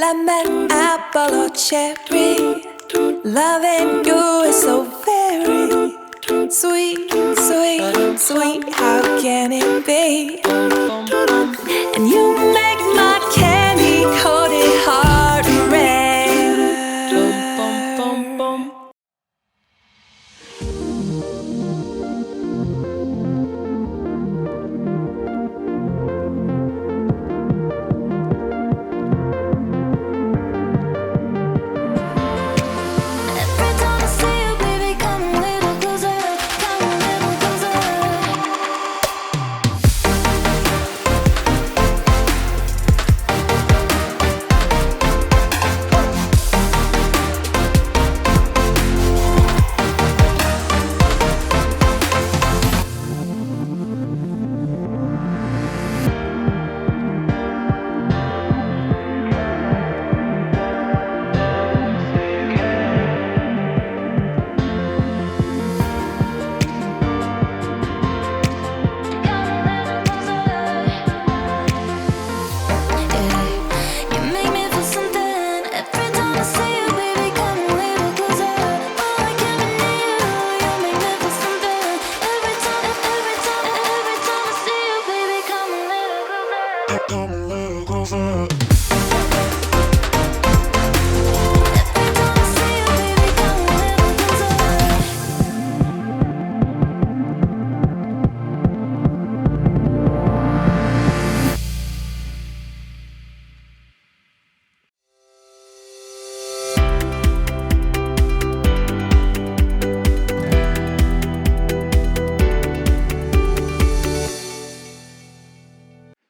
lemon, apple or cherry. Loving you is so very sweet, sweet, sweet. How can it be? And you make my candy coated heart red.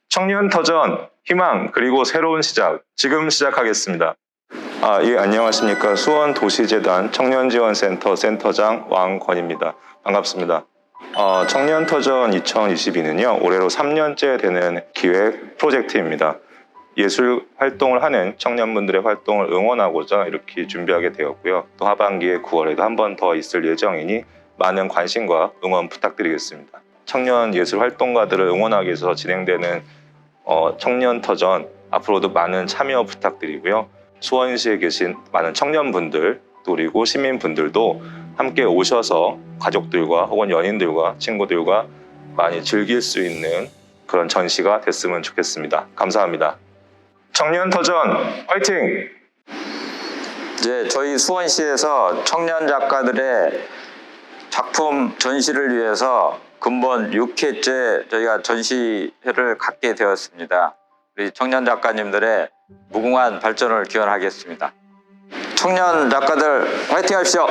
청년터전, 희망, 그리고 새로운 시작, 지금 시작하겠습니다. 예, 안녕하십니까. 수원도시재단 청년지원센터 센터장 왕권입니다. 반갑습니다. 청년터전 2022는요, 올해로 3년째 되는 기획 프로젝트입니다. 예술 활동을 하는 청년분들의 활동을 응원하고자 이렇게 준비하게 되었고요. 또 하반기에 9월에도 한 번 더 있을 예정이니 많은 관심과 응원 부탁드리겠습니다. 청년 예술 활동가들을 응원하기 위해서 진행되는 청년터전, 앞으로도 많은 참여 부탁드리고요. 수원시에 계신 많은 청년분들 그리고 시민분들도 함께 오셔서 가족들과 혹은 연인들과 친구들과 많이 즐길 수 있는 그런 전시가 됐으면 좋겠습니다. 감사합니다. 청년터전 화이팅! 이제 저희 수원시에서 청년 작가들의 작품 전시를 위해서 근본 6회째 저희가 전시회를 갖게 되었습니다. 우리 청년 작가님들의 무궁한 발전을 기원하겠습니다. 청년 작가들 화이팅 하십시오!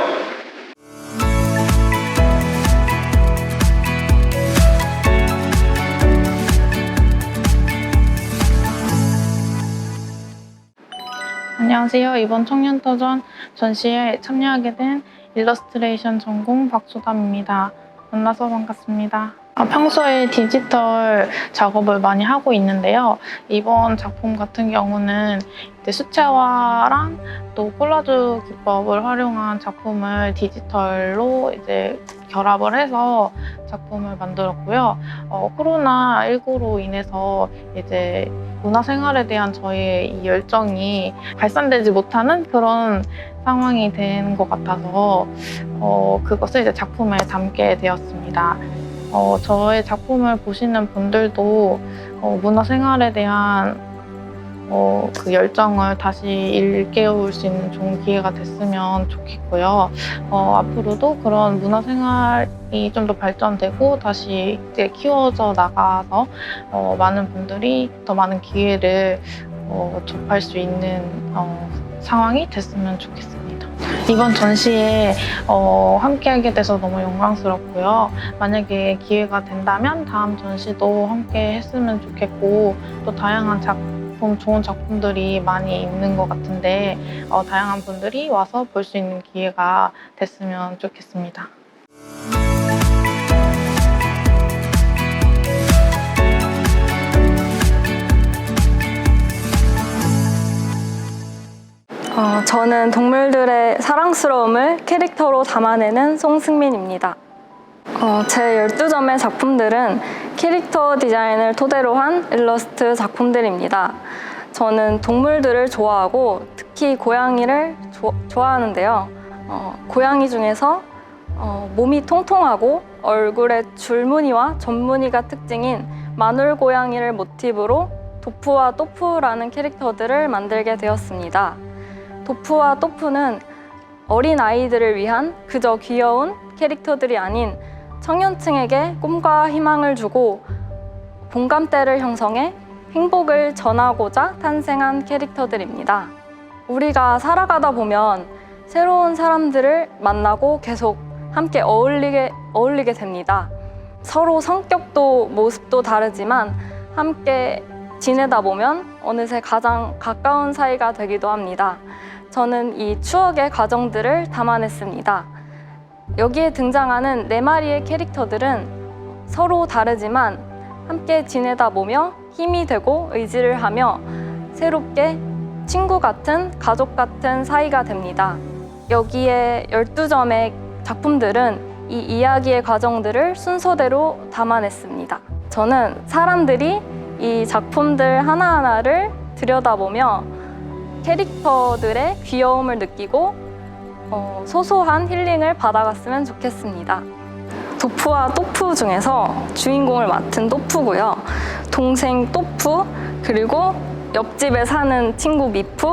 안녕하세요. 이번 청년터전 전시에 참여하게 된 일러스트레이션 전공 박수담입니다. 만나서 반갑습니다. 평소에 디지털 작업을 많이 하고 있는데요. 이번 작품 같은 경우는 이제 수채화랑 또 콜라주 기법을 활용한 작품을 디지털로 이제 결합을 해서 작품을 만들었고요. 코로나19로 인해서 이제 문화생활에 대한 저의 이 열정이 발산되지 못하는 그런 상황이 된 것 같아서 그것을 이제 작품에 담게 되었습니다. 저의 작품을 보시는 분들도 문화생활에 대한 그 열정을 다시 일깨울 수 있는 좋은 기회가 됐으면 좋겠고요. 앞으로도 그런 문화생활이 좀 더 발전되고 다시 이제 키워져 나가서 많은 분들이 더 많은 기회를 접할 수 있는 상황이 됐으면 좋겠습니다. 이번 전시에 함께하게 돼서 너무 영광스럽고요. 만약에 기회가 된다면 다음 전시도 함께 했으면 좋겠고 또 다양한 좋은 작품들이 많이 있는 것 같은데 다양한 분들이 와서 볼 수 있는 기회가 됐으면 좋겠습니다. 저는 동물들의 사랑스러움을 캐릭터로 담아내는 송승민입니다. 제 12점의 작품들은 캐릭터 디자인을 토대로 한 일러스트 작품들입니다. 저는 동물들을 좋아하고 특히 고양이를 좋아하는데요. 고양이 중에서 몸이 통통하고 얼굴에 줄무늬와 점무늬가 특징인 마눌 고양이를 모티브로 도프와 또프라는 캐릭터들을 만들게 되었습니다. 도프와 또프는 어린 아이들을 위한 그저 귀여운 캐릭터들이 아닌 청년층에게 꿈과 희망을 주고 공감대를 형성해 행복을 전하고자 탄생한 캐릭터들입니다. 우리가 살아가다 보면 새로운 사람들을 만나고 계속 함께 어울리게 됩니다. 서로 성격도 모습도 다르지만 함께 지내다 보면 어느새 가장 가까운 사이가 되기도 합니다. 저는 이 추억의 과정들을 담아냈습니다. 여기에 등장하는 4마리의 캐릭터들은 서로 다르지만 함께 지내다 보며 힘이 되고 의지를 하며 새롭게 친구 같은, 가족 같은 사이가 됩니다. 여기에 12점의 작품들은 이 이야기의 과정들을 순서대로 담아냈습니다. 저는 사람들이 이 작품들 하나하나를 들여다보며 캐릭터들의 귀여움을 느끼고 소소한 힐링을 받아갔으면 좋겠습니다. 도프와 또프 중에서 주인공을 맡은 또프고요. 동생 또프, 그리고 옆집에 사는 친구 미프,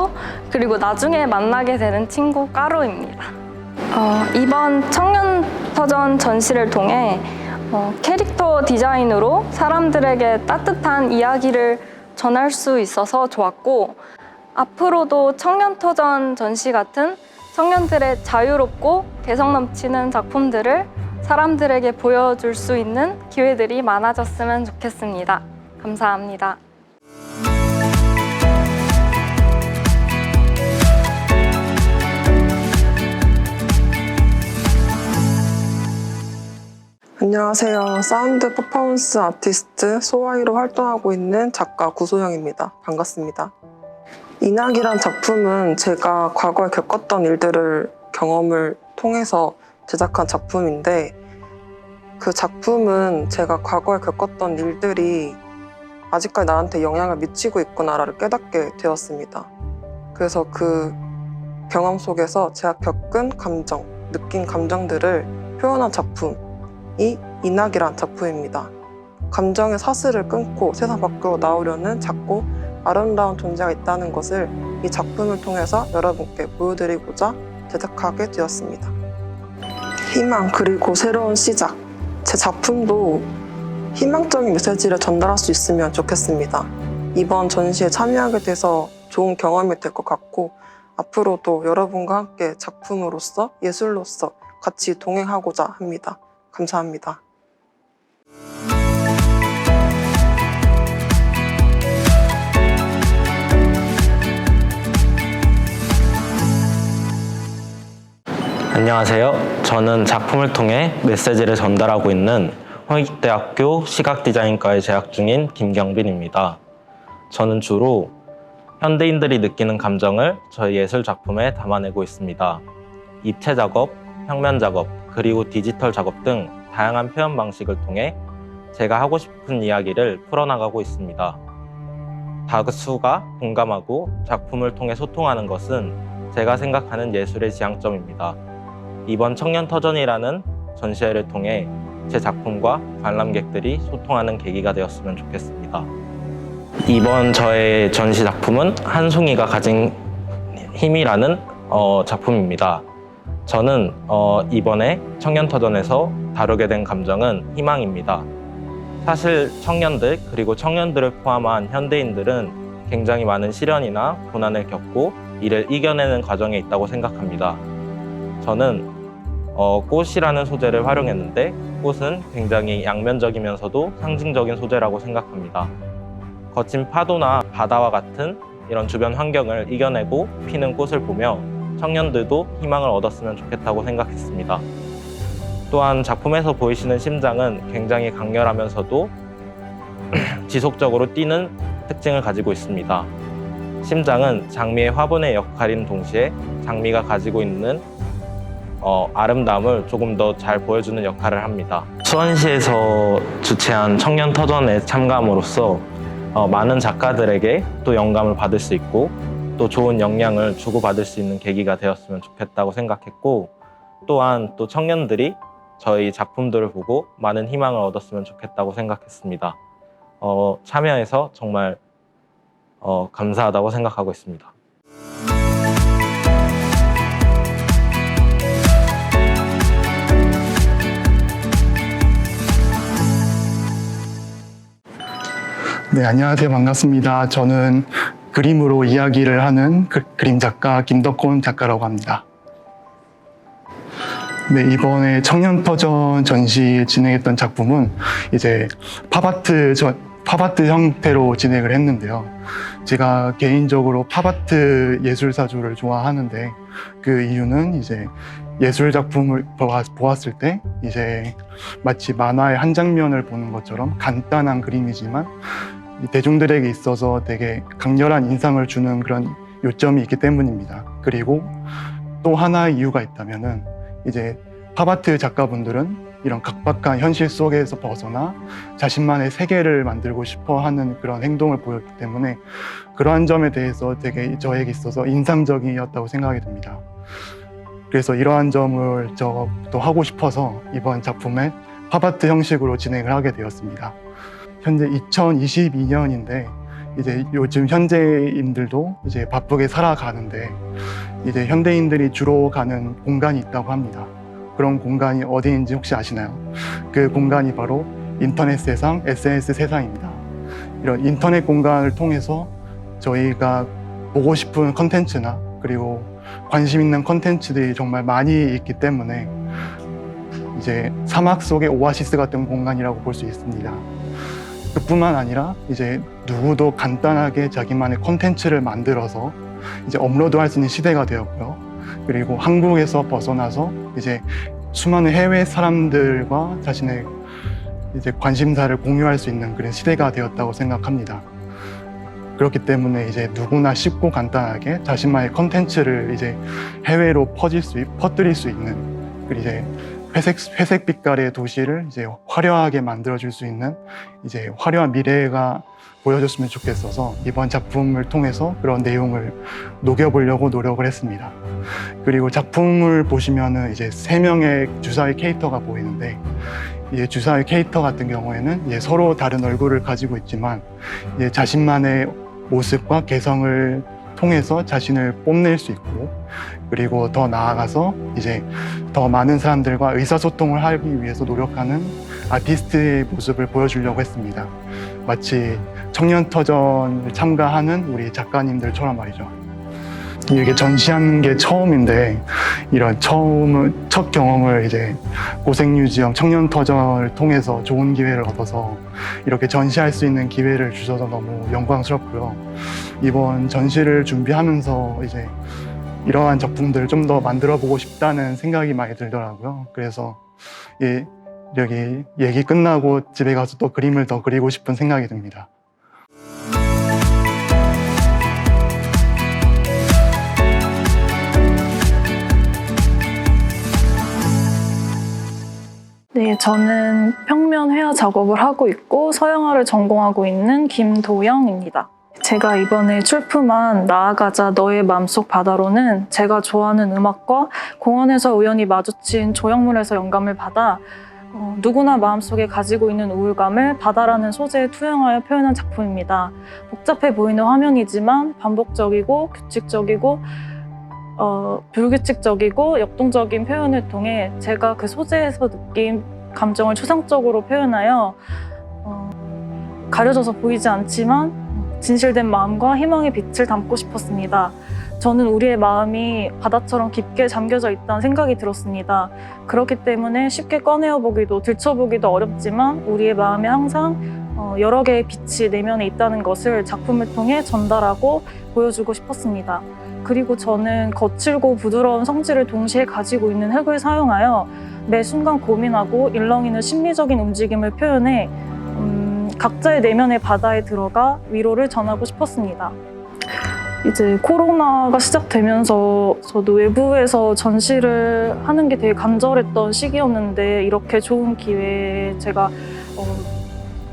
그리고 나중에 만나게 되는 친구 까루입니다. 이번 청년터전 전시를 통해 캐릭터 디자인으로 사람들에게 따뜻한 이야기를 전할 수 있어서 좋았고, 앞으로도 청년터전 전시 같은 청년들의 자유롭고 개성 넘치는 작품들을 사람들에게 보여줄 수 있는 기회들이 많아졌으면 좋겠습니다. 감사합니다. 안녕하세요. 사운드 퍼포먼스 아티스트 소아이로 활동하고 있는 작가 구소영입니다. 반갑습니다. 인학이란 작품은 제가 과거에 겪었던 일들을 경험을 통해서 제작한 작품인데, 그 작품은 제가 과거에 겪었던 일들이 아직까지 나한테 영향을 미치고 있구나를 깨닫게 되었습니다. 그래서 그 경험 속에서 제가 겪은 감정, 느낀 감정들을 표현한 작품이 인학이란 작품입니다. 감정의 사슬을 끊고 세상 밖으로 나오려는 작고 아름다운 존재가 있다는 것을 이 작품을 통해서 여러분께 보여드리고자 제작하게 되었습니다. 희망 그리고 새로운 시작. 제 작품도 희망적인 메시지를 전달할 수 있으면 좋겠습니다. 이번 전시에 참여하게 돼서 좋은 경험이 될 것 같고, 앞으로도 여러분과 함께 작품으로서, 예술로서 같이 동행하고자 합니다. 감사합니다. 안녕하세요. 저는 작품을 통해 메시지를 전달하고 있는 홍익대학교 시각디자인과에 재학 중인 김경빈입니다. 저는 주로 현대인들이 느끼는 감정을 저희 예술 작품에 담아내고 있습니다. 입체 작업, 평면 작업, 그리고 디지털 작업 등 다양한 표현 방식을 통해 제가 하고 싶은 이야기를 풀어나가고 있습니다. 다수가 공감하고 작품을 통해 소통하는 것은 제가 생각하는 예술의 지향점입니다. 이번 청년터전이라는 전시회를 통해 제 작품과 관람객들이 소통하는 계기가 되었으면 좋겠습니다. 이번 저의 전시 작품은 한 송이가 가진 힘이라는 작품입니다. 저는 이번에 청년터전에서 다루게 된 감정은 희망입니다. 사실 청년들 그리고 청년들을 포함한 현대인들은 굉장히 많은 시련이나 고난을 겪고 이를 이겨내는 과정에 있다고 생각합니다. 저는 꽃이라는 소재를 활용했는데, 꽃은 굉장히 양면적이면서도 상징적인 소재라고 생각합니다. 거친 파도나 바다와 같은 이런 주변 환경을 이겨내고 피는 꽃을 보며 청년들도 희망을 얻었으면 좋겠다고 생각했습니다. 또한 작품에서 보이시는 심장은 굉장히 강렬하면서도 지속적으로 뛰는 특징을 가지고 있습니다. 심장은 장미의 화분의 역할인 동시에 장미가 가지고 있는 아름다움을 조금 더 잘 보여주는 역할을 합니다. 수원시에서 주최한 청년터전에 참가함으로써 많은 작가들에게 또 영감을 받을 수 있고 또 좋은 영향을 주고받을 수 있는 계기가 되었으면 좋겠다고 생각했고, 또한 또 청년들이 저희 작품들을 보고 많은 희망을 얻었으면 좋겠다고 생각했습니다. 참여해서 정말 감사하다고 생각하고 있습니다. 네, 안녕하세요. 반갑습니다. 저는 그림으로 이야기를 하는 그림 작가 김덕곤 작가라고 합니다. 네, 이번에 청년터전 전시 진행했던 작품은 이제 팝아트 형태로 진행을 했는데요. 제가 개인적으로 팝아트 예술사주를 좋아하는데, 그 이유는 이제 예술 작품을 보았을 때 이제 마치 만화의 한 장면을 보는 것처럼 간단한 그림이지만 대중들에게 있어서 되게 강렬한 인상을 주는 그런 요점이 있기 때문입니다. 그리고 또 하나의 이유가 있다면은 이제 팝아트 작가분들은 이런 각박한 현실 속에서 벗어나 자신만의 세계를 만들고 싶어 하는 그런 행동을 보였기 때문에 그러한 점에 대해서 되게 저에게 있어서 인상적이었다고 생각이 듭니다. 그래서 이러한 점을 저도 하고 싶어서 이번 작품에 팝아트 형식으로 진행을 하게 되었습니다. 현재 2022년인데 이제 요즘 현대인들도 이제 바쁘게 살아가는데 이제 현대인들이 주로 가는 공간이 있다고 합니다. 그런 공간이 어디인지 혹시 아시나요? 그 공간이 바로 인터넷 세상, SNS 세상입니다. 이런 인터넷 공간을 통해서 저희가 보고 싶은 컨텐츠나 그리고 관심 있는 컨텐츠들이 정말 많이 있기 때문에 이제 사막 속의 오아시스 같은 공간이라고 볼 수 있습니다. 그뿐만 아니라 이제 누구도 간단하게 자기만의 콘텐츠를 만들어서 이제 업로드할 수 있는 시대가 되었고요. 그리고 한국에서 벗어나서 이제 수많은 해외 사람들과 자신의 이제 관심사를 공유할 수 있는 그런 시대가 되었다고 생각합니다. 그렇기 때문에 이제 누구나 쉽고 간단하게 자신만의 콘텐츠를 이제 해외로 퍼뜨릴 수 있는, 그리고 이제 회색 빛깔의 도시를 이제 화려하게 만들어줄 수 있는 이제 화려한 미래가 보여줬으면 좋겠어서 이번 작품을 통해서 그런 내용을 녹여보려고 노력을 했습니다. 그리고 작품을 보시면은 이제 3명의 주사위 캐릭터가 보이는데, 이제 주사위 캐릭터 같은 경우에는 이제 서로 다른 얼굴을 가지고 있지만 이제 자신만의 모습과 개성을 통해서 자신을 뽐낼 수 있고, 그리고 더 나아가서 이제 더 많은 사람들과 의사소통을 하기 위해서 노력하는 아티스트의 모습을 보여주려고 했습니다. 마치 청년터전을 참가하는 우리 작가님들처럼 말이죠. 이렇게 전시한 게 처음인데 이런 첫 경험을 이제 고생뮤지엄 청년터전을 통해서 좋은 기회를 얻어서 이렇게 전시할 수 있는 기회를 주셔서 너무 영광스럽고요. 이번 전시를 준비하면서 이제 이러한 작품들을 좀 더 만들어 보고 싶다는 생각이 많이 들더라고요. 그래서 여기 얘기 끝나고 집에 가서 또 그림을 더 그리고 싶은 생각이 듭니다. 네, 저는 평면 회화 작업을 하고 있고 서양화를 전공하고 있는 김도영입니다. 제가 이번에 출품한 나아가자 너의 맘속 바다로는 제가 좋아하는 음악과 공원에서 우연히 마주친 조형물에서 영감을 받아 누구나 마음속에 가지고 있는 우울감을 바다라는 소재에 투영하여 표현한 작품입니다. 복잡해 보이는 화면이지만 반복적이고 규칙적이고 불규칙적이고 역동적인 표현을 통해 제가 그 소재에서 느낀 감정을 추상적으로 표현하여 가려져서 보이지 않지만 진실된 마음과 희망의 빛을 담고 싶었습니다. 저는 우리의 마음이 바다처럼 깊게 잠겨져 있다는 생각이 들었습니다. 그렇기 때문에 쉽게 꺼내어보기도 들춰보기도 어렵지만 우리의 마음에 항상 여러 개의 빛이 내면에 있다는 것을 작품을 통해 전달하고 보여주고 싶었습니다. 그리고 저는 거칠고 부드러운 성질을 동시에 가지고 있는 흙을 사용하여 매 순간 고민하고 일렁이는 심리적인 움직임을 표현해 각자의 내면의 바다에 들어가 위로를 전하고 싶었습니다. 이제 코로나가 시작되면서 저도 외부에서 전시를 하는 게 되게 간절했던 시기였는데 이렇게 좋은 기회에 제가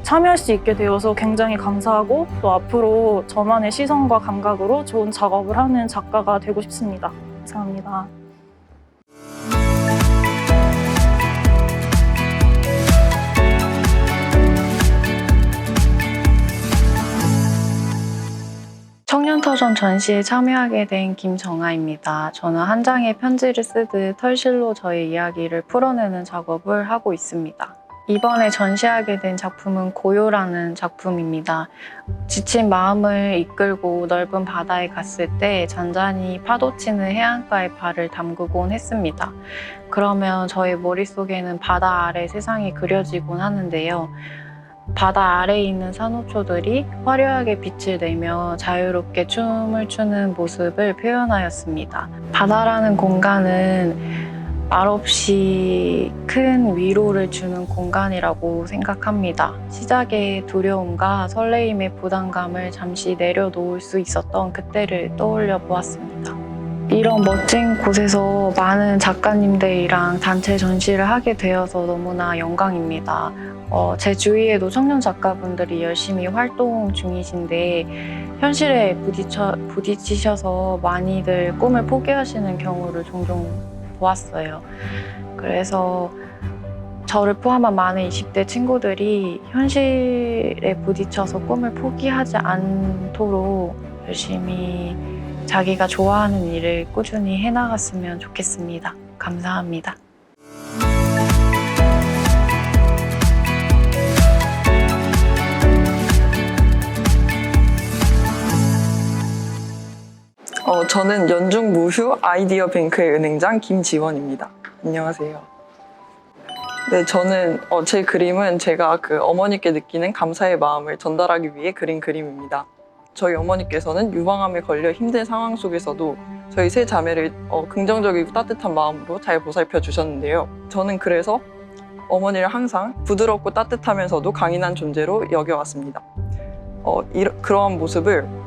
참여할 수 있게 되어서 굉장히 감사하고 또 앞으로 저만의 시선과 감각으로 좋은 작업을 하는 작가가 되고 싶습니다. 감사합니다. 청년터전 전시에 참여하게 된 김정아입니다. 저는 한 장의 편지를 쓰듯 털실로 저의 이야기를 풀어내는 작업을 하고 있습니다. 이번에 전시하게 된 작품은 고요라는 작품입니다. 지친 마음을 이끌고 넓은 바다에 갔을 때 잔잔히 파도치는 해안가에 발을 담그곤 했습니다. 그러면 저의 머릿속에는 바다 아래 세상이 그려지곤 하는데요. 바다 아래에 있는 산호초들이 화려하게 빛을 내며 자유롭게 춤을 추는 모습을 표현하였습니다. 바다라는 공간은 말없이 큰 위로를 주는 공간이라고 생각합니다. 시작의 두려움과 설레임의 부담감을 잠시 내려놓을 수 있었던 그때를 떠올려 보았습니다. 이런 멋진 곳에서 많은 작가님들이랑 단체 전시를 하게 되어서 너무나 영광입니다. 제 주위에도 청년 작가분들이 열심히 활동 중이신데 현실에 부딪히셔서 많이들 꿈을 포기하시는 경우를 종종 보았어요. 그래서 저를 포함한 많은 20대 친구들이 현실에 부딪혀서 꿈을 포기하지 않도록 열심히 자기가 좋아하는 일을 꾸준히 해나갔으면 좋겠습니다. 감사합니다. 저는 연중무휴 아이디어 뱅크의 은행장 김지원입니다. 안녕하세요. 네, 저는 제 그림은 제가 어머니께 느끼는 감사의 마음을 전달하기 위해 그린 그림입니다. 저희 어머니께서는 유방암에 걸려 힘든 상황 속에서도 저희 세 자매를 긍정적이고 따뜻한 마음으로 잘 보살펴 주셨는데요. 저는 그래서 어머니를 항상 부드럽고 따뜻하면서도 강인한 존재로 여겨왔습니다. 그러한 모습을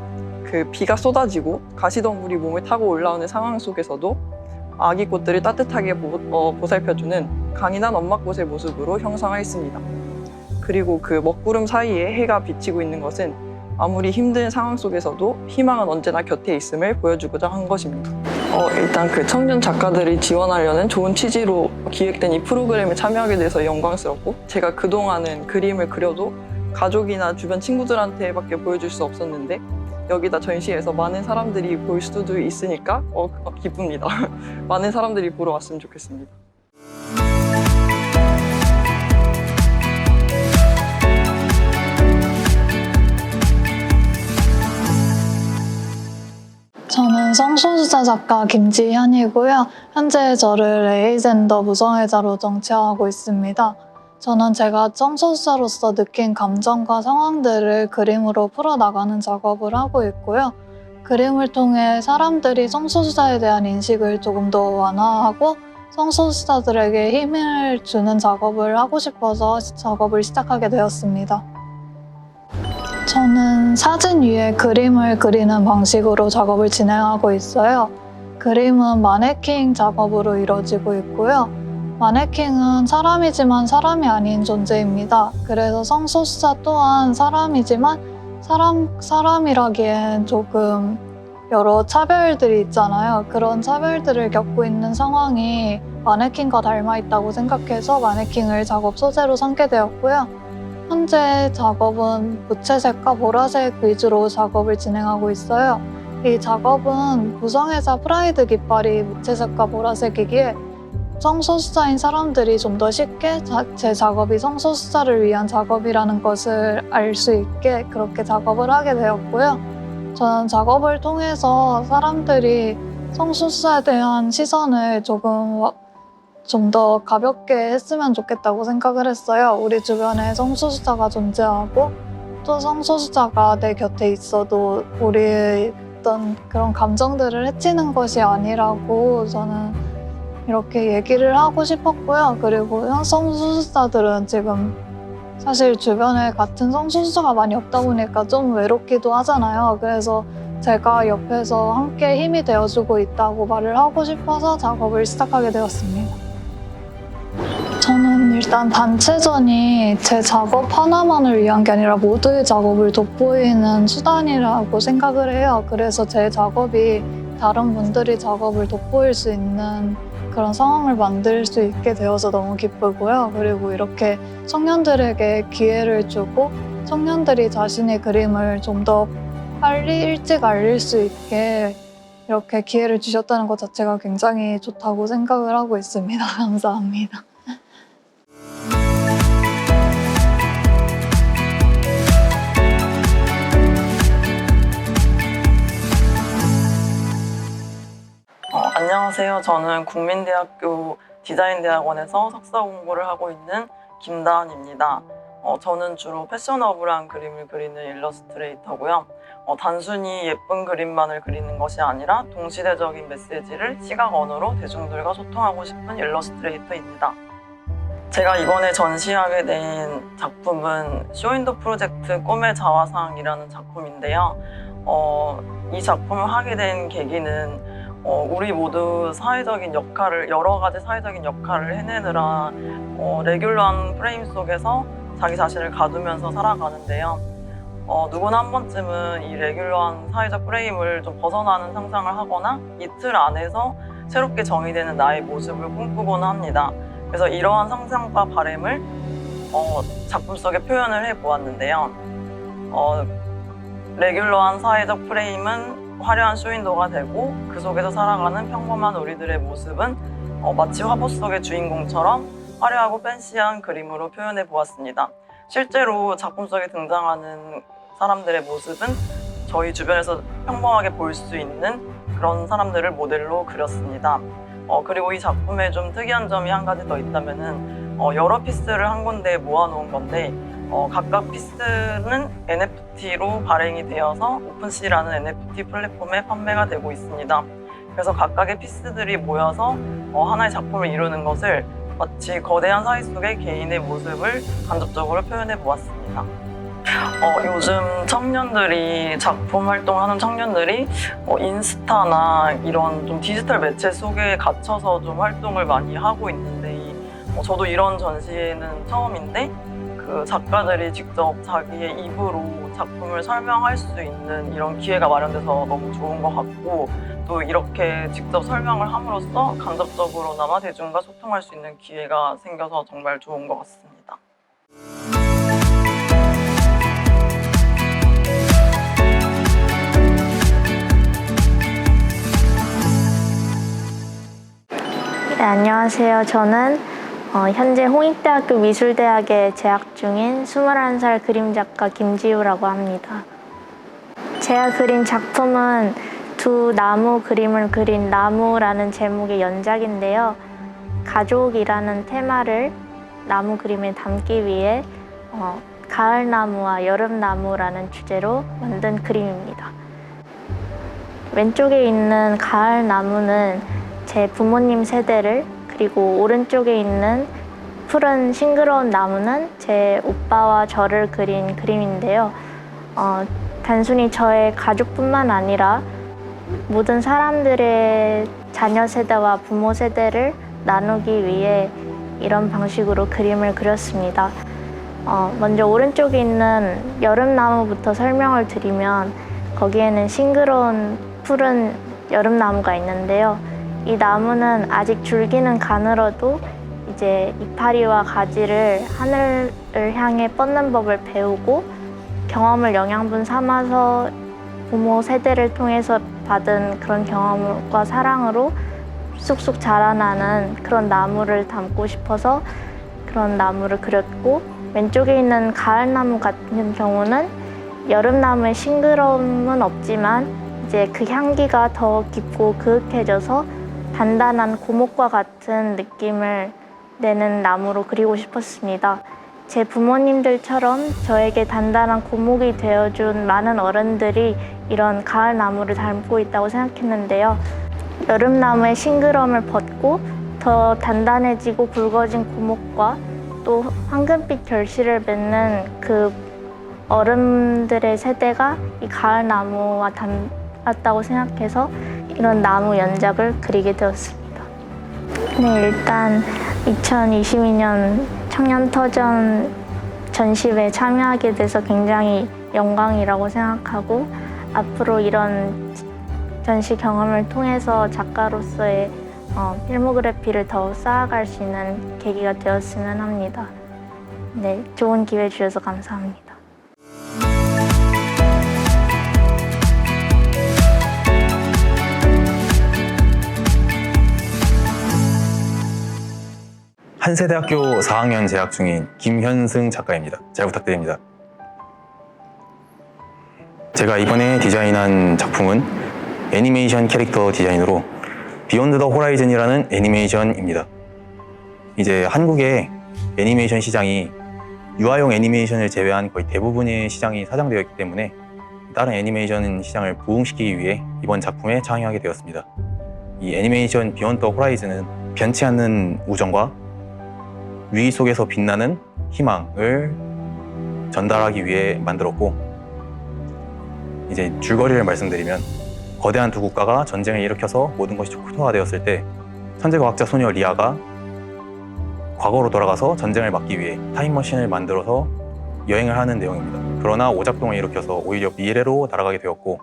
비가 쏟아지고 가시덤불이 몸을 타고 올라오는 상황 속에서도 아기 꽃들을 따뜻하게 보살펴주는 강인한 엄마꽃의 모습으로 형상화했습니다. 그리고 먹구름 사이에 해가 비치고 있는 것은 아무리 힘든 상황 속에서도 희망은 언제나 곁에 있음을 보여주고자 한 것입니다. 일단 청년 작가들이 지원하려는 좋은 취지로 기획된 이 프로그램에 참여하게 돼서 영광스럽고, 제가 그동안은 그림을 그려도 가족이나 주변 친구들한테밖에 보여줄 수 없었는데 여기다 전시해서 많은 사람들이 볼 수도 있으니까 기쁩니다. 많은 사람들이 보러 왔으면 좋겠습니다. 저는 성소수자 작가 김지현이고요. 현재 저를 레이젠더 무성애자로 정체화하고 있습니다. 저는 제가 성소수자로서 느낀 감정과 상황들을 그림으로 풀어나가는 작업을 하고 있고요. 그림을 통해 사람들이 성소수자에 대한 인식을 조금 더 완화하고 성소수자들에게 힘을 주는 작업을 하고 싶어서 작업을 시작하게 되었습니다. 저는 사진 위에 그림을 그리는 방식으로 작업을 진행하고 있어요. 그림은 마네킹 작업으로 이루어지고 있고요. 마네킹은 사람이지만 사람이 아닌 존재입니다. 그래서 성소수자 또한 사람이지만 사람이라기엔 조금 여러 차별들이 있잖아요. 그런 차별들을 겪고 있는 상황이 마네킹과 닮아 있다고 생각해서 마네킹을 작업 소재로 삼게 되었고요. 현재 작업은 무채색과 보라색 위주로 작업을 진행하고 있어요. 이 작업은 무성애자 프라이드 깃발이 무채색과 보라색이기에 성소수자인 사람들이 좀 더 쉽게 제 작업이 성소수자를 위한 작업이라는 것을 알 수 있게 그렇게 작업을 하게 되었고요. 저는 작업을 통해서 사람들이 성소수자에 대한 시선을 좀 더 가볍게 했으면 좋겠다고 생각을 했어요. 우리 주변에 성소수자가 존재하고 또 성소수자가 내 곁에 있어도 우리의 어떤 그런 감정들을 해치는 것이 아니라고 저는 이렇게 얘기를 하고 싶었고요. 그리고 성소수자들은 지금 사실 주변에 같은 성소수자가 많이 없다 보니까 좀 외롭기도 하잖아요. 그래서 제가 옆에서 함께 힘이 되어주고 있다고 말을 하고 싶어서 작업을 시작하게 되었습니다. 저는 일단 단체전이 제 작업 하나만을 위한 게 아니라 모두의 작업을 돋보이는 수단이라고 생각을 해요. 그래서 제 작업이 다른 분들의 작업을 돋보일 수 있는 그런 상황을 만들 수 있게 되어서 너무 기쁘고요. 그리고 이렇게 청년들에게 기회를 주고 청년들이 자신의 그림을 좀 더 빨리 일찍 알릴 수 있게 이렇게 기회를 주셨다는 것 자체가 굉장히 좋다고 생각을 하고 있습니다. 감사합니다. 안녕하세요. 저는 국민대학교 디자인대학원에서 석사 공부를 하고 있는 김다은입니다. 저는 주로 패셔너블한 그림을 그리는 일러스트레이터고요. 단순히 예쁜 그림만을 그리는 것이 아니라 동시대적인 메시지를 시각 언어로 대중들과 소통하고 싶은 일러스트레이터입니다. 제가 이번에 전시하게 된 작품은 쇼윈도 프로젝트 꿈의 자화상이라는 작품인데요. 이 작품을 하게 된 계기는 우리 모두 사회적인 역할을, 여러 가지 사회적인 역할을 해내느라 레귤러한 프레임 속에서 자기 자신을 가두면서 살아가는데요. 누구나 한 번쯤은 이 레귤러한 사회적 프레임을 좀 벗어나는 상상을 하거나 이 틀 안에서 새롭게 정의되는 나의 모습을 꿈꾸곤 합니다. 그래서 이러한 상상과 바람을 작품 속에 표현을 해보았는데요. 레귤러한 사회적 프레임은 화려한 쇼윈도가 되고 그 속에서 살아가는 평범한 우리들의 모습은 마치 화보 속의 주인공처럼 화려하고 팬시한 그림으로 표현해 보았습니다. 실제로 작품 속에 등장하는 사람들의 모습은 저희 주변에서 평범하게 볼 수 있는 그런 사람들을 모델로 그렸습니다. 그리고 이 작품에 좀 특이한 점이 한 가지 더 있다면은 여러 피스를 한 군데에 모아놓은 건데 각각 피스는 NFT로 발행이 되어서 오픈시라는 NFT 플랫폼에 판매가 되고 있습니다. 그래서 각각의 피스들이 모여서 하나의 작품을 이루는 것을 마치 거대한 사회 속의 개인의 모습을 간접적으로 표현해 보았습니다. 요즘 청년들이, 작품 활동하는 청년들이 인스타나 이런 좀 디지털 매체 속에 갇혀서 좀 활동을 많이 하고 있는데 저도 이런 전시회는 처음인데 그 작가들이 직접 자기의 입으로 작품을 설명할 수 있는 이런 기회가 마련돼서 너무 좋은 것 같고, 또 이렇게 직접 설명을 함으로써 간접적으로나마 대중과 소통할 수 있는 기회가 생겨서 정말 좋은 것 같습니다. 네, 안녕하세요. 저는 현재 홍익대학교 미술대학에 재학 중인 21살 그림작가 김지우라고 합니다. 제가 그린 작품은 두 나무 그림을 그린 나무라는 제목의 연작인데요. 가족이라는 테마를 나무 그림에 담기 위해 가을나무와 여름나무라는 주제로 만든 그림입니다. 왼쪽에 있는 가을나무는 제 부모님 세대를, 그리고 오른쪽에 있는 푸른 싱그러운 나무는 제 오빠와 저를 그린 그림인데요. 단순히 저의 가족뿐만 아니라 모든 사람들의 자녀 세대와 부모 세대를 나누기 위해 이런 방식으로 그림을 그렸습니다. 먼저 오른쪽에 있는 여름나무부터 설명을 드리면, 거기에는 싱그러운 푸른 여름나무가 있는데요. 이 나무는 아직 줄기는 가늘어도 이제 이파리와 가지를 하늘을 향해 뻗는 법을 배우고 경험을 영양분 삼아서 부모 세대를 통해서 받은 그런 경험과 사랑으로 쑥쑥 자라나는 그런 나무를 담고 싶어서 그런 나무를 그렸고, 왼쪽에 있는 가을나무 같은 경우는 여름나무의 싱그러움은 없지만 이제 그 향기가 더 깊고 그윽해져서 단단한 고목과 같은 느낌을 내는 나무로 그리고 싶었습니다. 제 부모님들처럼 저에게 단단한 고목이 되어준 많은 어른들이 이런 가을나무를 닮고 있다고 생각했는데요. 여름나무의 싱그러움을 벗고 더 단단해지고 굵어진 고목과 또 황금빛 결실을 맺는 그 어른들의 세대가 이 가을나무와 닮았다고 생각해서 이런 나무 연작을 그리게 되었습니다. 네, 일단 2022년 청년터전 전시회에 참여하게 돼서 굉장히 영광이라고 생각하고 앞으로 이런 전시 경험을 통해서 작가로서의 필모그래피를 더 쌓아갈 수 있는 계기가 되었으면 합니다. 네, 좋은 기회 주셔서 감사합니다. 한세대학교 4학년 재학 중인 김현승 작가입니다. 잘 부탁드립니다. 제가 이번에 디자인한 작품은 애니메이션 캐릭터 디자인으로 비욘드 더 호라이즌이라는 애니메이션입니다. 이제 한국의 애니메이션 시장이 유아용 애니메이션을 제외한 거의 대부분의 시장이 사장되어 있기 때문에 다른 애니메이션 시장을 부흥시키기 위해 이번 작품에 참여하게 되었습니다. 이 애니메이션 비욘드 더 호라이즌은 변치 않는 우정과 위기 속에서 빛나는 희망을 전달하기 위해 만들었고, 이제 줄거리를 말씀드리면 거대한 두 국가가 전쟁을 일으켜서 모든 것이 초토화되었을 때 천재과학자 소녀 리아가 과거로 돌아가서 전쟁을 막기 위해 타임머신을 만들어서 여행을 하는 내용입니다. 그러나 오작동을 일으켜서 오히려 미래로 날아가게 되었고,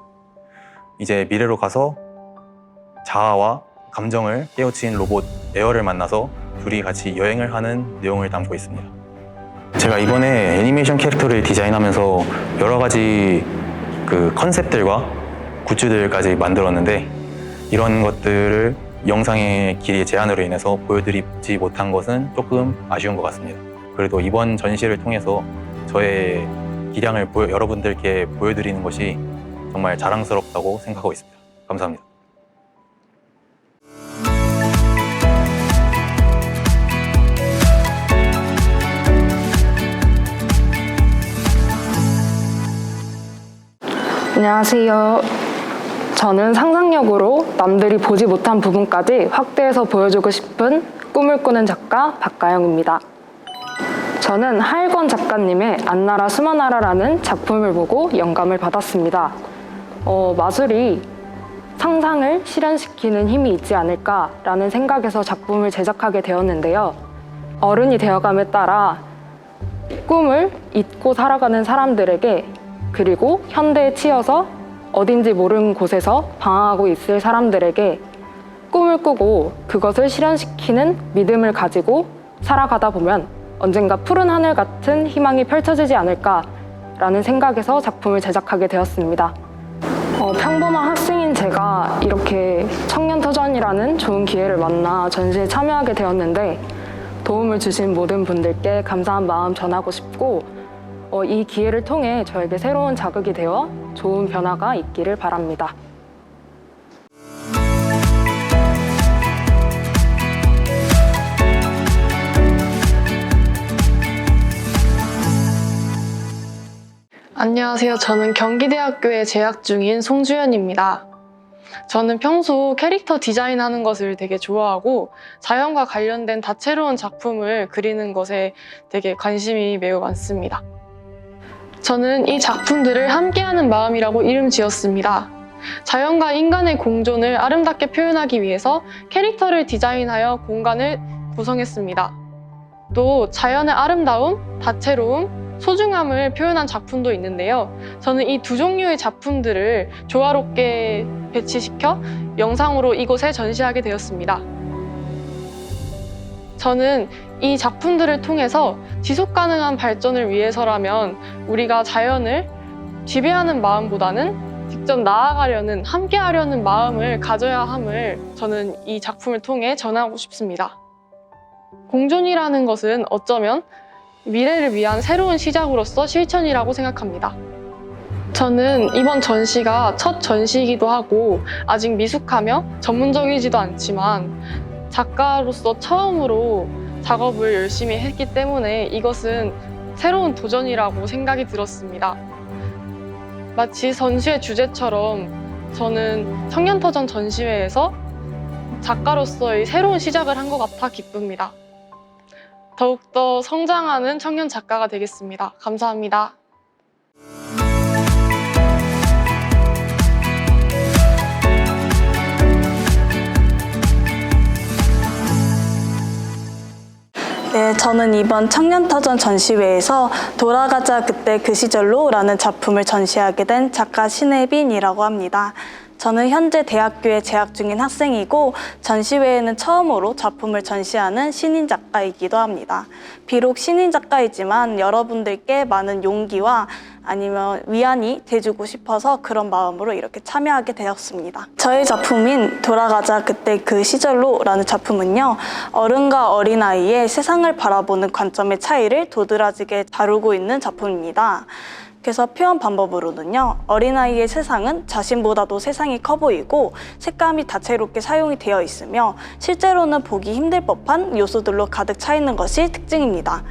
이제 미래로 가서 자아와 감정을 깨우친 로봇 에어를 만나서 둘이 같이 여행을 하는 내용을 담고 있습니다. 제가 이번에 애니메이션 캐릭터를 디자인하면서 여러 가지 컨셉들과 굿즈들까지 만들었는데, 이런 것들을 영상의 길이의 제한으로 인해서 보여드리지 못한 것은 조금 아쉬운 것 같습니다. 그래도 이번 전시를 통해서 저의 기량을 여러분들께 보여드리는 것이 정말 자랑스럽다고 생각하고 있습니다. 감사합니다. 안녕하세요. 저는 상상력으로 남들이 보지 못한 부분까지 확대해서 보여주고 싶은 꿈을 꾸는 작가 박가영입니다. 저는 하일권 작가님의 안나라 수마나라라는 작품을 보고 영감을 받았습니다. 마술이 상상을 실현시키는 힘이 있지 않을까라는 생각에서 작품을 제작하게 되었는데요. 어른이 되어감에 따라 꿈을 잊고 살아가는 사람들에게, 그리고 현대에 치여서 어딘지 모르는 곳에서 방황하고 있을 사람들에게 꿈을 꾸고 그것을 실현시키는 믿음을 가지고 살아가다 보면 언젠가 푸른 하늘 같은 희망이 펼쳐지지 않을까라는 생각에서 작품을 제작하게 되었습니다. 평범한 학생인 제가 이렇게 청년터전이라는 좋은 기회를 만나 전시에 참여하게 되었는데, 도움을 주신 모든 분들께 감사한 마음 전하고 싶고, 이 기회를 통해 저에게 새로운 자극이 되어 좋은 변화가 있기를 바랍니다. 안녕하세요. 저는 경기대학교에 재학 중인 송주연입니다. 저는 평소 캐릭터 디자인하는 것을 되게 좋아하고 자연과 관련된 다채로운 작품을 그리는 것에 되게 관심이 매우 많습니다. 저는 이 작품들을 함께하는 마음이라고 이름 지었습니다. 자연과 인간의 공존을 아름답게 표현하기 위해서 캐릭터를 디자인하여 공간을 구성했습니다. 또 자연의 아름다움, 다채로움, 소중함을 표현한 작품도 있는데요. 저는 이 두 종류의 작품들을 조화롭게 배치시켜 영상으로 이곳에 전시하게 되었습니다. 저는 이 작품들을 통해서 지속 가능한 발전을 위해서라면 우리가 자연을 지배하는 마음보다는 직접 나아가려는, 함께하려는 마음을 가져야 함을 저는 이 작품을 통해 전하고 싶습니다. 공존이라는 것은 어쩌면 미래를 위한 새로운 시작으로서 실천이라고 생각합니다. 저는 이번 전시가 첫 전시이기도 하고 아직 미숙하며 전문적이지도 않지만 작가로서 처음으로 작업을 열심히 했기 때문에 이것은 새로운 도전이라고 생각이 들었습니다. 마치 전시의 주제처럼 저는 청년터전 전시회에서 작가로서의 새로운 시작을 한 것 같아 기쁩니다. 더욱더 성장하는 청년 작가가 되겠습니다. 감사합니다. 네, 저는 이번 청년터전 전시회에서 돌아가자 그때 그 시절로 라는 작품을 전시하게 된 작가 신혜빈이라고 합니다. 저는 현재 대학교에 재학 중인 학생이고 전시회에는 처음으로 작품을 전시하는 신인 작가이기도 합니다. 비록 신인 작가이지만 여러분들께 많은 용기와 아니면 위안이 돼주고 싶어서 그런 마음으로 이렇게 참여하게 되었습니다. 저의 작품인 돌아가자 그때 그 시절로 라는 작품은요, 어른과 어린아이의 세상을 바라보는 관점의 차이를 도드라지게 다루고 있는 작품입니다. 그래서 표현 방법으로는요, 어린아이의 세상은 자신보다도 세상이 커 보이고 색감이 다채롭게 사용이 되어 있으며 실제로는 보기 힘들 법한 요소들로 가득 차 있는 것이 특징입니다.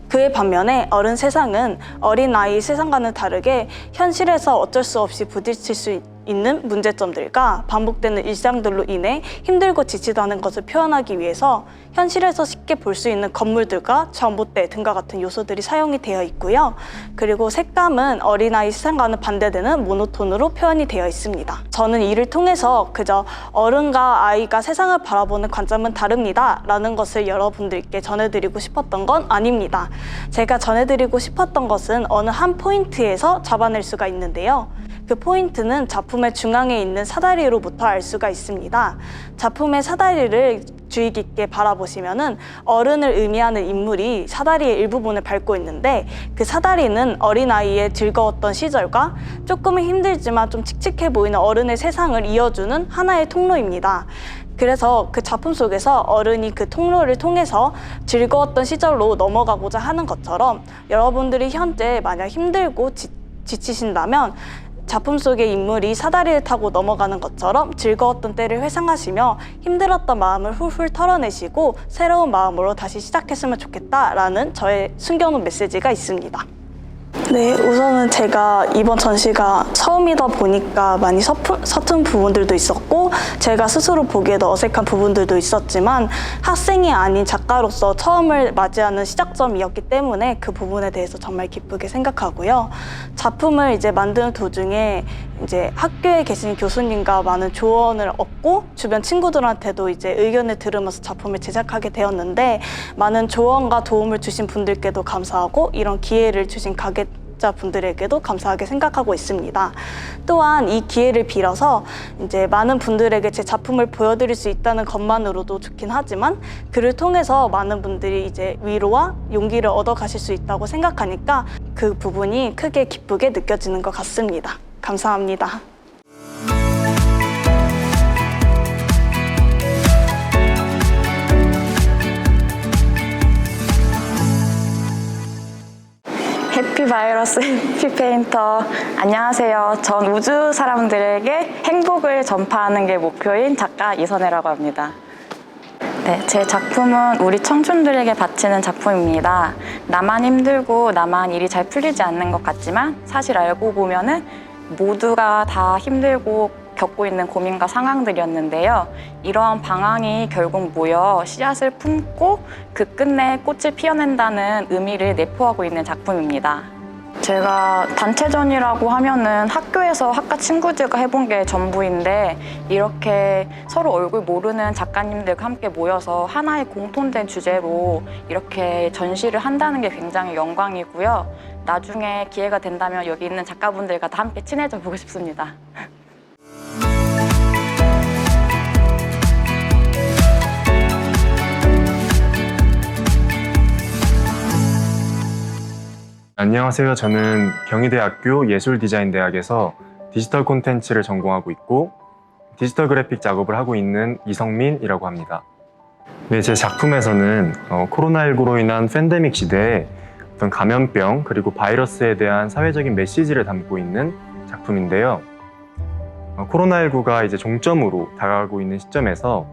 그에 반면에 어른 세상은 어린아이 세상과는 다르게 현실에서 어쩔 수 없이 부딪힐 수 있는 문제점들과 반복되는 일상들로 인해 힘들고 지치다는 것을 표현하기 위해서 현실에서 쉽게 볼 수 있는 건물들과 전봇대 등과 같은 요소들이 사용이 되어 있고요. 그리고 색감은 어린아이 세상과는 반대되는 모노톤으로 표현이 되어 있습니다. 저는 이를 통해서 그저 어른과 아이가 세상을 바라보는 관점은 다릅니다 라는 것을 여러분들께 전해드리고 싶었던 건 아닙니다. 제가 전해드리고 싶었던 것은 어느 한 포인트에서 잡아낼 수가 있는데요. 그 포인트는 작품의 중앙에 있는 사다리로부터 알 수가 있습니다. 작품의 사다리를 주의 깊게 바라보시면은 어른을 의미하는 인물이 사다리의 일부분을 밟고 있는데 그 사다리는 어린아이의 즐거웠던 시절과 조금은 힘들지만 좀 칙칙해 보이는 어른의 세상을 이어주는 하나의 통로입니다. 그래서 그 작품 속에서 어른이 그 통로를 통해서 즐거웠던 시절로 넘어가고자 하는 것처럼 여러분들이 현재 만약 힘들고 지치신다면 작품 속의 인물이 사다리를 타고 넘어가는 것처럼 즐거웠던 때를 회상하시며 힘들었던 마음을 훌훌 털어내시고 새로운 마음으로 다시 시작했으면 좋겠다라는 저의 숨겨놓은 메시지가 있습니다. 네, 우선은 제가 이번 전시가 처음이다 보니까 많이 서툰 부분들도 있었고 제가 스스로 보기에도 어색한 부분들도 있었지만 학생이 아닌 작가로서 처음을 맞이하는 시작점이었기 때문에 그 부분에 대해서 정말 기쁘게 생각하고요. 작품을 이제 만드는 도중에 이제 학교에 계신 교수님과 많은 조언을 얻고 주변 친구들한테도 이제 의견을 들으면서 작품을 제작하게 되었는데 많은 조언과 도움을 주신 분들께도 감사하고 이런 기회를 주신 가게자분들에게도 감사하게 생각하고 있습니다. 또한 이 기회를 빌어서 이제 많은 분들에게 제 작품을 보여드릴 수 있다는 것만으로도 좋긴 하지만 그를 통해서 많은 분들이 이제 위로와 용기를 얻어가실 수 있다고 생각하니까 그 부분이 크게 기쁘게 느껴지는 것 같습니다. 감사합니다. 해피바이러스 해피페인터 안녕하세요. 전 우주 사람들에게 행복을 전파하는 게 목표인 작가 이선혜라고 합니다. 네, 제 작품은 우리 청춘들에게 바치는 작품입니다. 나만 힘들고 나만 일이 잘 풀리지 않는 것 같지만 사실 알고 보면은 모두가 다 힘들고 겪고 있는 고민과 상황들이었는데요. 이러한 방황이 결국 모여 씨앗을 품고 그 끝내 꽃을 피워낸다는 의미를 내포하고 있는 작품입니다. 제가 단체전이라고 하면은 학교에서 학과 친구들과 해본 게 전부인데 이렇게 서로 얼굴 모르는 작가님들과 함께 모여서 하나의 공통된 주제로 이렇게 전시를 한다는 게 굉장히 영광이고요. 나중에 기회가 된다면 여기 있는 작가분들과 다 함께 친해져 보고 싶습니다. 안녕하세요. 저는 경희대학교 예술디자인대학에서 디지털 콘텐츠를 전공하고 있고 디지털 그래픽 작업을 하고 있는 이성민이라고 합니다. 네, 제 작품에서는 코로나19로 인한 팬데믹 시대에 어떤 감염병 그리고 바이러스에 대한 사회적인 메시지를 담고 있는 작품인데요. 코로나19가 이제 종점으로 다가가고 있는 시점에서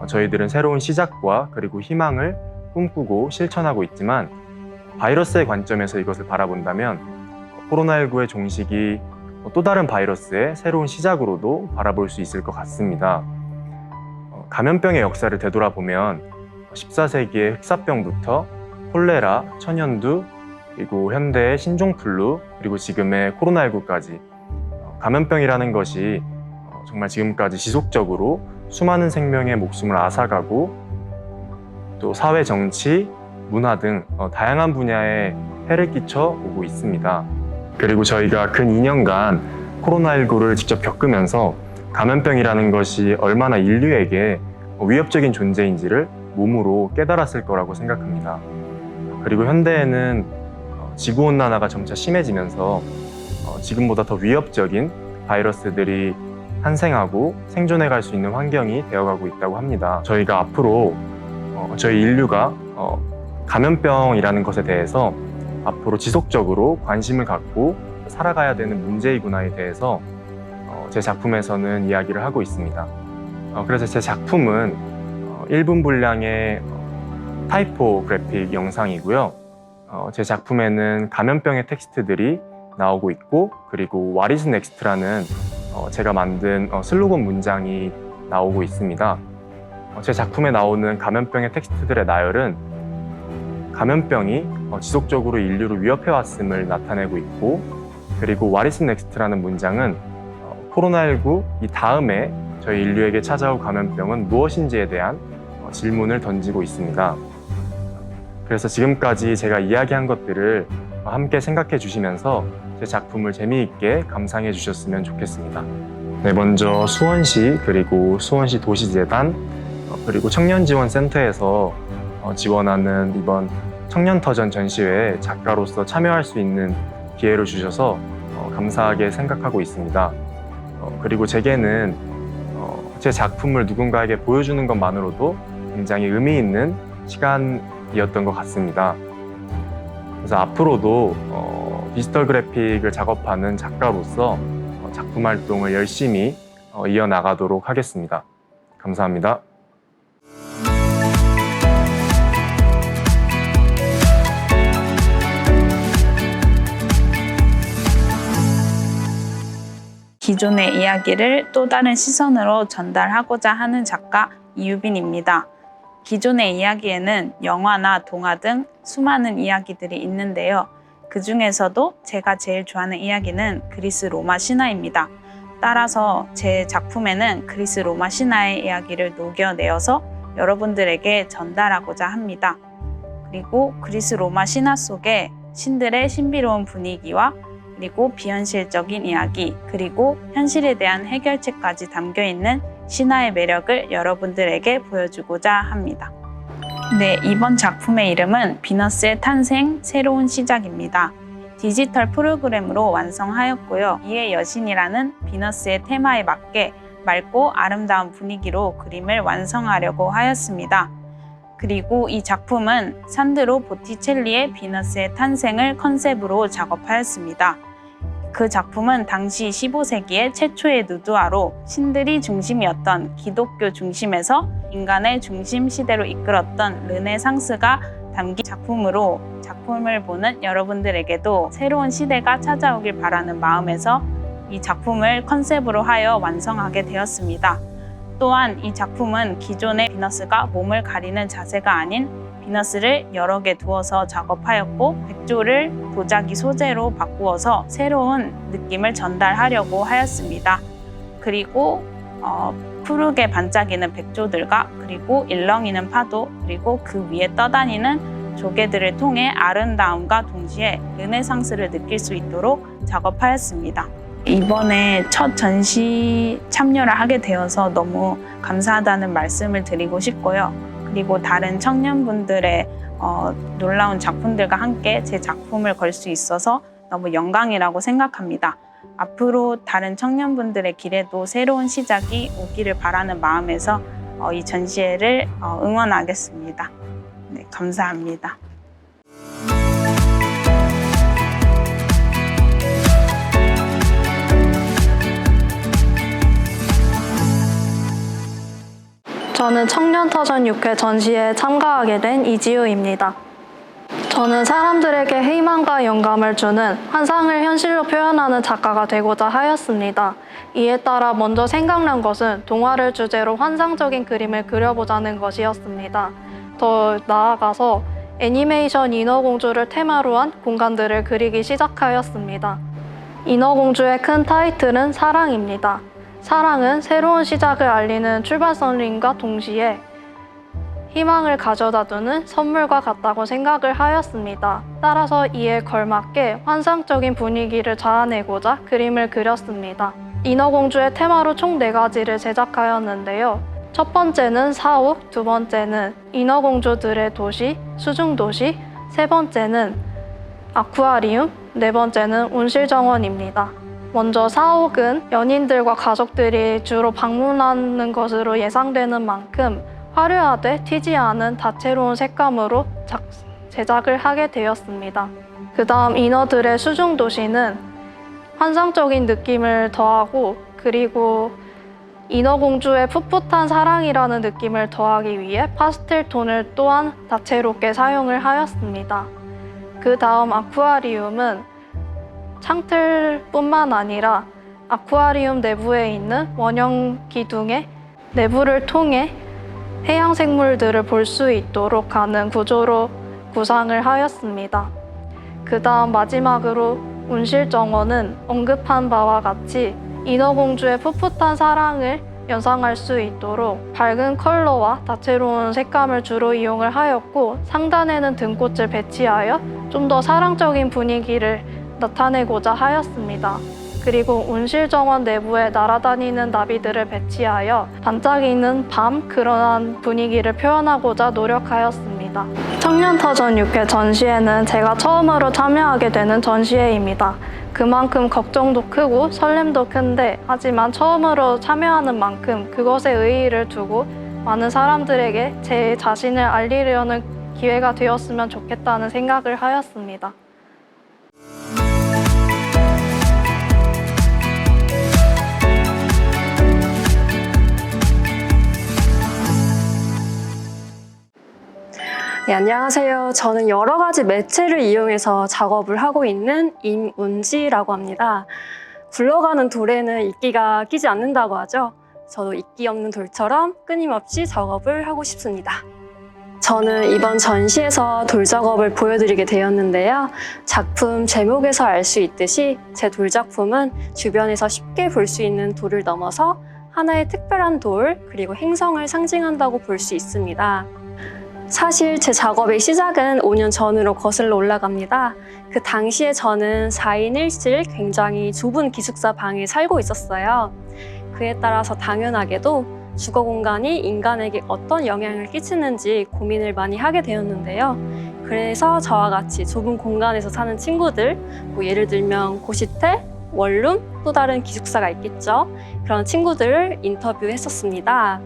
저희들은 새로운 시작과 그리고 희망을 꿈꾸고 실천하고 있지만 바이러스의 관점에서 이것을 바라본다면 코로나19의 종식이 또 다른 바이러스의 새로운 시작으로도 바라볼 수 있을 것 같습니다. 감염병의 역사를 되돌아보면 14세기의 흑사병부터 콜레라, 천연두, 그리고 현대의 신종플루, 그리고 지금의 코로나19까지 감염병이라는 것이 정말 지금까지 지속적으로 수많은 생명의 목숨을 앗아가고 또 사회, 정치, 문화 등 다양한 분야에 해를 끼쳐 오고 있습니다. 그리고 저희가 근 2년간 코로나19를 직접 겪으면서 감염병이라는 것이 얼마나 인류에게 위협적인 존재인지를 몸으로 깨달았을 거라고 생각합니다. 그리고 현대에는 지구온난화가 점차 심해지면서 지금보다 더 위협적인 바이러스들이 탄생하고 생존해 갈 수 있는 환경이 되어가고 있다고 합니다. 저희가 앞으로 저희 인류가 감염병이라는 것에 대해서 앞으로 지속적으로 관심을 갖고 살아가야 되는 문제이구나에 대해서 제 작품에서는 이야기를 하고 있습니다. 그래서 제 작품은 1분 분량의 타이포그래픽 영상이고요. 제 작품에는 감염병의 텍스트들이 나오고 있고, 그리고 What is next라는 제가 만든 슬로건 문장이 나오고 있습니다. 제 작품에 나오는 감염병의 텍스트들의 나열은 감염병이 지속적으로 인류를 위협해왔음을 나타내고 있고, 그리고 What is next라는 문장은 코로나19 이 다음에 저희 인류에게 찾아올 감염병은 무엇인지에 대한 질문을 던지고 있습니다. 그래서 지금까지 제가 이야기한 것들을 함께 생각해 주시면서 제 작품을 재미있게 감상해 주셨으면 좋겠습니다. 네, 먼저 수원시 그리고 수원시 도시재단 그리고 청년지원센터에서 지원하는 이번 청년터전 전시회에 작가로서 참여할 수 있는 기회를 주셔서 감사하게 생각하고 있습니다. 그리고 제게는 제 작품을 누군가에게 보여주는 것만으로도 굉장히 의미 있는 시간이었던 것 같습니다. 그래서 앞으로도 디지털 그래픽을 작업하는 작가로서 작품 활동을 열심히 이어나가도록 하겠습니다. 감사합니다. 기존의 이야기를 또 다른 시선으로 전달하고자 하는 작가 이유빈입니다. 기존의 이야기에는 영화나 동화 등 수많은 이야기들이 있는데요. 그 중에서도 제가 제일 좋아하는 이야기는 그리스 로마 신화입니다. 따라서 제 작품에는 그리스 로마 신화의 이야기를 녹여내어서 여러분들에게 전달하고자 합니다. 그리고 그리스 로마 신화 속에 신들의 신비로운 분위기와 그리고 비현실적인 이야기, 그리고 현실에 대한 해결책까지 담겨있는 신화의 매력을 여러분들에게 보여주고자 합니다. 네, 이번 작품의 이름은 비너스의 탄생, 새로운 시작입니다. 디지털 프로그램으로 완성하였고요. 이의 여신이라는 비너스의 테마에 맞게 맑고 아름다운 분위기로 그림을 완성하려고 하였습니다. 그리고 이 작품은 산드로 보티첼리의 비너스의 탄생을 컨셉으로 작업하였습니다. 그 작품은 당시 15세기의 최초의 누드화로 신들이 중심이었던 기독교 중심에서 인간의 중심 시대로 이끌었던 르네상스가 담긴 작품으로 작품을 보는 여러분들에게도 새로운 시대가 찾아오길 바라는 마음에서 이 작품을 컨셉으로 하여 완성하게 되었습니다. 또한 이 작품은 기존의 비너스가 몸을 가리는 자세가 아닌 비너스를 여러 개 두어서 작업하였고 백조를 도자기 소재로 바꾸어서 새로운 느낌을 전달하려고 하였습니다. 그리고 푸르게 반짝이는 백조들과 그리고 일렁이는 파도 그리고 그 위에 떠다니는 조개들을 통해 아름다움과 동시에 르네상스를 느낄 수 있도록 작업하였습니다. 이번에 첫 전시 참여를 하게 되어서 너무 감사하다는 말씀을 드리고 싶고요. 그리고 다른 청년분들의 놀라운 작품들과 함께 제 작품을 걸 수 있어서 너무 영광이라고 생각합니다. 앞으로 다른 청년분들의 길에도 새로운 시작이 오기를 바라는 마음에서 이 전시회를 응원하겠습니다. 네, 감사합니다. 저는 청년터전 6회 전시회에 참가하게 된 이지우입니다. 저는 사람들에게 희망과 영감을 주는 환상을 현실로 표현하는 작가가 되고자 하였습니다. 이에 따라 먼저 생각난 것은 동화를 주제로 환상적인 그림을 그려보자는 것이었습니다. 더 나아가서 애니메이션 인어공주를 테마로 한 공간들을 그리기 시작하였습니다. 인어공주의 큰 타이틀은 사랑입니다. 사랑은 새로운 시작을 알리는 출발선임과 동시에 희망을 가져다 두는 선물과 같다고 생각을 하였습니다. 따라서 이에 걸맞게 환상적인 분위기를 자아내고자 그림을 그렸습니다. 인어공주의 테마로 총 4가지를 제작하였는데요. 첫 번째는 사옥, 두 번째는 인어공주들의 도시, 수중도시, 세 번째는 아쿠아리움, 네 번째는 온실정원입니다. 먼저 사옥은 연인들과 가족들이 주로 방문하는 것으로 예상되는 만큼 화려하되 튀지 않은 다채로운 색감으로 제작을 하게 되었습니다. 그 다음 인어들의 수중도시는 환상적인 느낌을 더하고 그리고 인어공주의 풋풋한 사랑이라는 느낌을 더하기 위해 파스텔 톤을 또한 다채롭게 사용을 하였습니다. 그 다음 아쿠아리움은 창틀뿐만 아니라 아쿠아리움 내부에 있는 원형 기둥의 내부를 통해 해양 생물들을 볼 수 있도록 하는 구조로 구상을 하였습니다. 그 다음 마지막으로 온실정원은 언급한 바와 같이 인어공주의 풋풋한 사랑을 연상할 수 있도록 밝은 컬러와 다채로운 색감을 주로 이용을 하였고 상단에는 등꽃을 배치하여 좀 더 사랑적인 분위기를 나타내고자 하였습니다. 그리고 온실정원 내부에 날아다니는 나비들을 배치하여 반짝이는 밤 그러한 분위기를 표현하고자 노력하였습니다. 청년터전 6회 전시회는 제가 처음으로 참여하게 되는 전시회입니다. 그만큼 걱정도 크고 설렘도 큰데 하지만 처음으로 참여하는 만큼 그것에 의의를 두고 많은 사람들에게 제 자신을 알리려는 기회가 되었으면 좋겠다는 생각을 하였습니다. 네, 안녕하세요. 저는 여러 가지 매체를 이용해서 작업을 하고 있는 임운지라고 합니다. 굴러가는 돌에는 이끼가 끼지 않는다고 하죠. 저도 이끼 없는 돌처럼 끊임없이 작업을 하고 싶습니다. 저는 이번 전시에서 돌 작업을 보여드리게 되었는데요. 작품 제목에서 알 수 있듯이 제 돌 작품은 주변에서 쉽게 볼 수 있는 돌을 넘어서 하나의 특별한 돌, 그리고 행성을 상징한다고 볼 수 있습니다. 사실 제 작업의 시작은 5년 전으로 거슬러 올라갑니다. 그 당시에 저는 4인 1실 굉장히 좁은 기숙사 방에 살고 있었어요. 그에 따라서 당연하게도 주거 공간이 인간에게 어떤 영향을 끼치는지 고민을 많이 하게 되었는데요. 그래서 저와 같이 좁은 공간에서 사는 친구들, 예를 들면 고시텔, 원룸, 또 다른 기숙사가 있겠죠. 그런 친구들을 인터뷰했었습니다.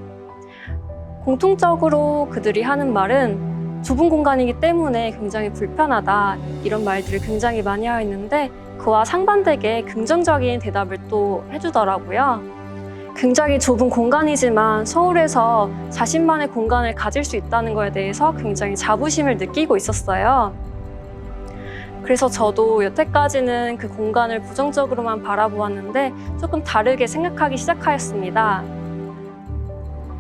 공통적으로 그들이 하는 말은 좁은 공간이기 때문에 굉장히 불편하다, 이런 말들을 굉장히 많이 하였는데 그와 상반되게 긍정적인 대답을 또 해주더라고요. 굉장히 좁은 공간이지만 서울에서 자신만의 공간을 가질 수 있다는 것에 대해서 굉장히 자부심을 느끼고 있었어요. 그래서 저도 여태까지는 그 공간을 부정적으로만 바라보았는데 조금 다르게 생각하기 시작하였습니다.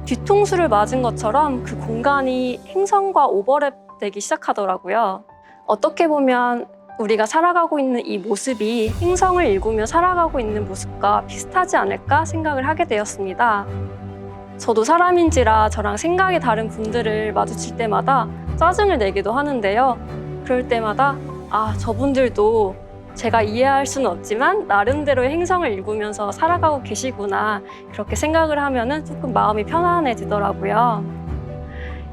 뒤통수를 맞은 것처럼 그 공간이 행성과 오버랩되기 시작하더라고요. 어떻게 보면 우리가 살아가고 있는 이 모습이 행성을 일구며 살아가고 있는 모습과 비슷하지 않을까 생각을 하게 되었습니다. 저도 사람인지라 저랑 생각이 다른 분들을 마주칠 때마다 짜증을 내기도 하는데요. 그럴 때마다 저분들도 제가 이해할 수는 없지만 나름대로의 행성을 일구면서 살아가고 계시구나, 그렇게 생각을 하면은 조금 마음이 편안해지더라고요.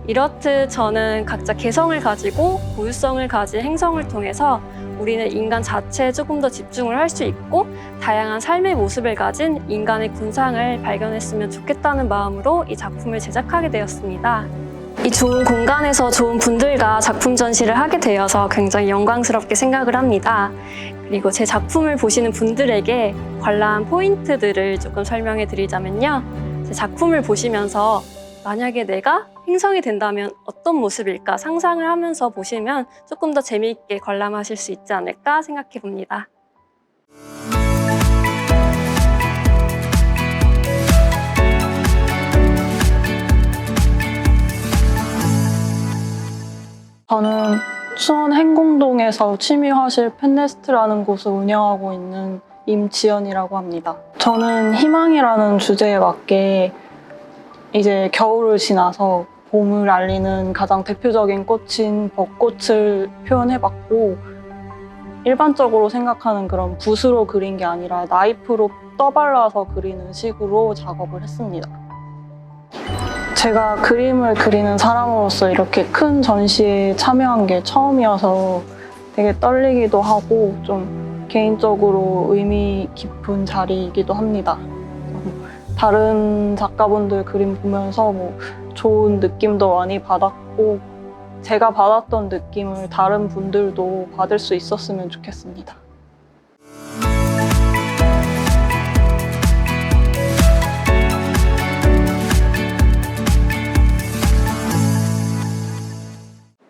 이렇듯 저는 각자 개성을 가지고 고유성을 가진 행성을 통해서 우리는 인간 자체에 조금 더 집중을 할 수 있고 다양한 삶의 모습을 가진 인간의 군상을 발견했으면 좋겠다는 마음으로 이 작품을 제작하게 되었습니다. 이 좋은 공간에서 좋은 분들과 작품 전시를 하게 되어서 굉장히 영광스럽게 생각을 합니다. 그리고 제 작품을 보시는 분들에게 관람 포인트들을 조금 설명해 드리자면요. 제 작품을 보시면서 만약에 내가 행성이 된다면 어떤 모습일까 상상을 하면서 보시면 조금 더 재미있게 관람하실 수 있지 않을까 생각해 봅니다. 저는 수원 행공동에서 취미화실 펜네스트라는 곳을 운영하고 있는 임지연이라고 합니다. 저는 희망이라는 주제에 맞게 이제 겨울을 지나서 봄을 알리는 가장 대표적인 꽃인 벚꽃을 표현해봤고, 일반적으로 생각하는 그런 붓으로 그린 게 아니라 나이프로 떠발라서 그리는 식으로 작업을 했습니다. 제가 그림을 그리는 사람으로서 이렇게 큰 전시에 참여한 게 처음이어서 되게 떨리기도 하고 좀 개인적으로 의미 깊은 자리이기도 합니다. 다른 작가분들 그림 보면서 뭐 좋은 느낌도 많이 받았고, 제가 받았던 느낌을 다른 분들도 받을 수 있었으면 좋겠습니다.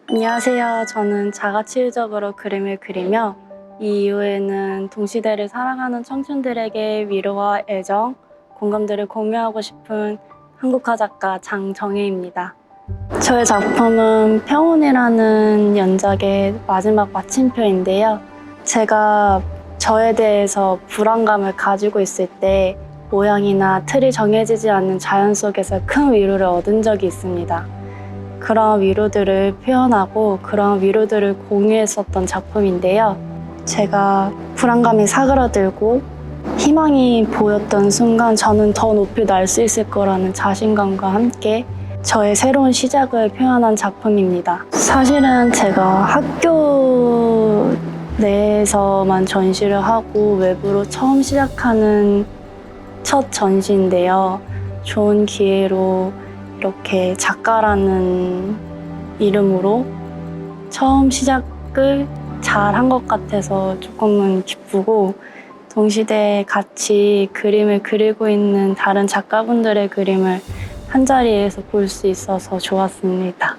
안녕하세요. 저는 자가치유적으로 그림을 그리며 이 이후에는 동시대를 살아가는 청춘들에게 위로와 애정, 공감대를 공유하고 싶은 한국화 작가 장정혜입니다. 저의 작품은 평온이라는 연작의 마지막 마침표인데요. 제가 저에 대해서 불안감을 가지고 있을 때 모양이나 틀이 정해지지 않는 자연 속에서 큰 위로를 얻은 적이 있습니다. 그런 위로들을 표현하고 그런 위로들을 공유했었던 작품인데요. 제가 불안감이 사그라들고 희망이 보였던 순간 저는 더 높이 날 수 있을 거라는 자신감과 함께 저의 새로운 시작을 표현한 작품입니다. 사실은 제가 학교 내에서만 전시를 하고 외부로 처음 시작하는 첫 전시인데요. 좋은 기회로 이렇게 작가라는 이름으로 처음 시작을 잘 한 것 같아서 조금은 기쁘고, 동시대에 같이 그림을 그리고 있는 다른 작가분들의 그림을 한자리에서 볼 수 있어서 좋았습니다.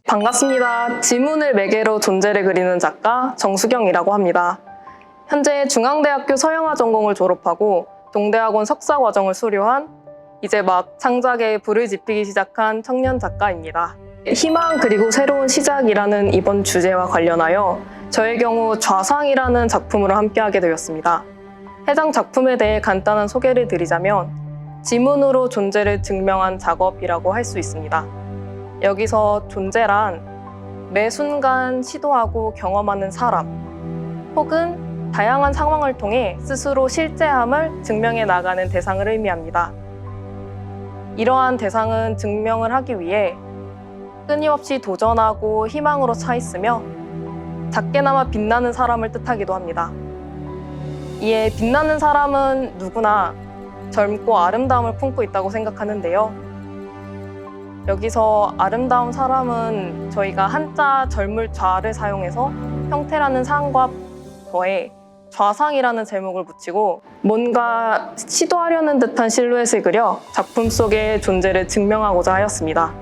반갑습니다. 지문을 매개로 존재를 그리는 작가 정수경이라고 합니다. 현재 중앙대학교 서양화 전공을 졸업하고 동대학원 석사과정을 수료한 이제 막 창작에 불을 지피기 시작한 청년 작가입니다. 희망 그리고 새로운 시작이라는 이번 주제와 관련하여 저의 경우 좌상이라는 작품으로 함께하게 되었습니다. 해당 작품에 대해 간단한 소개를 드리자면 지문으로 존재를 증명한 작업이라고 할 수 있습니다. 여기서 존재란 매 순간 시도하고 경험하는 사람 혹은 다양한 상황을 통해 스스로 실제함을 증명해 나가는 대상을 의미합니다. 이러한 대상은 증명을 하기 위해 끊임없이 도전하고 희망으로 차 있으며 작게나마 빛나는 사람을 뜻하기도 합니다. 이에 빛나는 사람은 누구나 젊고 아름다움을 품고 있다고 생각하는데요. 여기서 아름다운 사람은 저희가 한자 젊을 좌를 사용해서 형태라는 상과 더해 좌상이라는 제목을 붙이고 뭔가 시도하려는 듯한 실루엣을 그려 작품 속의 존재를 증명하고자 하였습니다.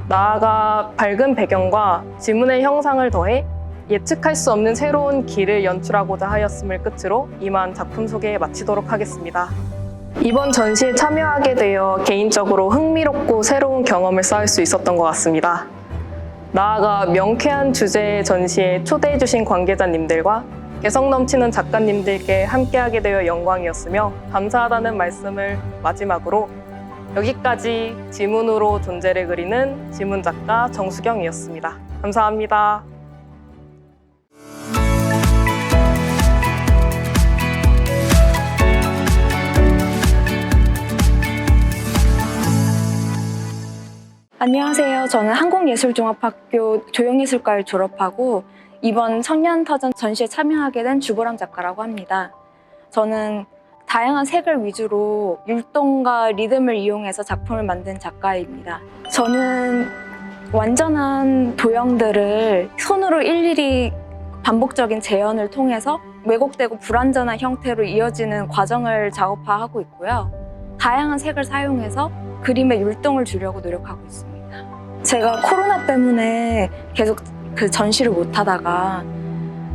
나아가 밝은 배경과 지문의 형상을 더해 예측할 수 없는 새로운 길을 연출하고자 하였음을 끝으로 이만 작품 소개에 마치도록 하겠습니다. 이번 전시에 참여하게 되어 개인적으로 흥미롭고 새로운 경험을 쌓을 수 있었던 것 같습니다. 나아가 명쾌한 주제의 전시에 초대해 주신 관계자님들과 개성 넘치는 작가님들께 함께하게 되어 영광이었으며 감사하다는 말씀을 마지막으로 여기까지 지문으로 존재를 그리는 지문작가 정수경이었습니다. 감사합니다. 안녕하세요. 저는 한국예술종합학교 조형예술과를 졸업하고 이번 청년터전 전시에 참여하게 된 주보람 작가라고 합니다. 저는 다양한 색을 위주로 율동과 리듬을 이용해서 작품을 만든 작가입니다. 저는 완전한 도형들을 손으로 일일이 반복적인 재현을 통해서 왜곡되고 불완전한 형태로 이어지는 과정을 작업화하고 있고요. 다양한 색을 사용해서 그림의 율동을 주려고 노력하고 있습니다. 제가 코로나 때문에 계속 그 전시를 못 하다가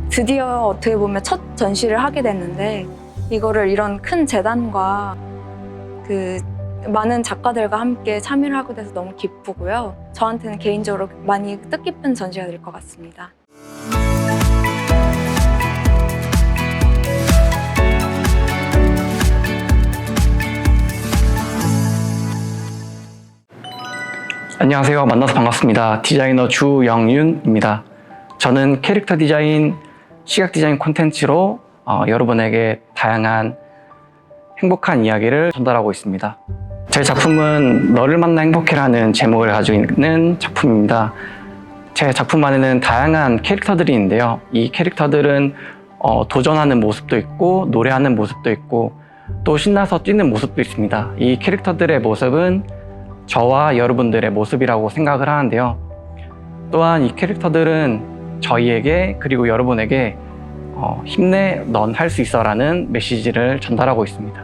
드디어 어떻게 보면 첫 전시를 하게 됐는데 이거를 이런 큰 재단과 그 많은 작가들과 함께 참여를 하게 돼서 너무 기쁘고요. 저한테는 개인적으로 많이 뜻깊은 전시가 될 것 같습니다. 안녕하세요. 만나서 반갑습니다. 디자이너 주영윤입니다. 저는 캐릭터 디자인, 시각 디자인 콘텐츠로 여러분에게 다양한 행복한 이야기를 전달하고 있습니다. 제 작품은 너를 만나 행복해라는 제목을 가지고 있는 작품입니다. 제 작품 안에는 다양한 캐릭터들이 있는데요. 이 캐릭터들은 도전하는 모습도 있고 노래하는 모습도 있고 또 신나서 뛰는 모습도 있습니다. 이 캐릭터들의 모습은 저와 여러분들의 모습이라고 생각을 하는데요. 또한 이 캐릭터들은 저희에게 그리고 여러분에게 힘내, 넌 할 수 있어 라는 메시지를 전달하고 있습니다.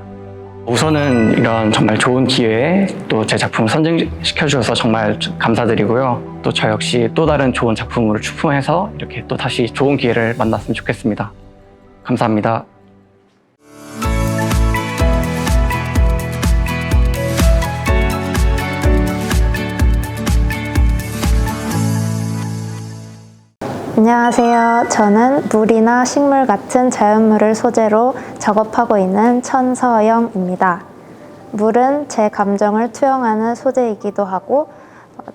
우선은 이런 정말 좋은 기회에 또 제 작품을 선정시켜 주셔서 정말 감사드리고요. 또 저 역시 또 다른 좋은 작품으로 출품해서 이렇게 또 다시 좋은 기회를 만났으면 좋겠습니다. 감사합니다. 안녕하세요. 저는 물이나 식물 같은 자연물을 소재로 작업하고 있는 천서영입니다. 물은 제 감정을 투영하는 소재이기도 하고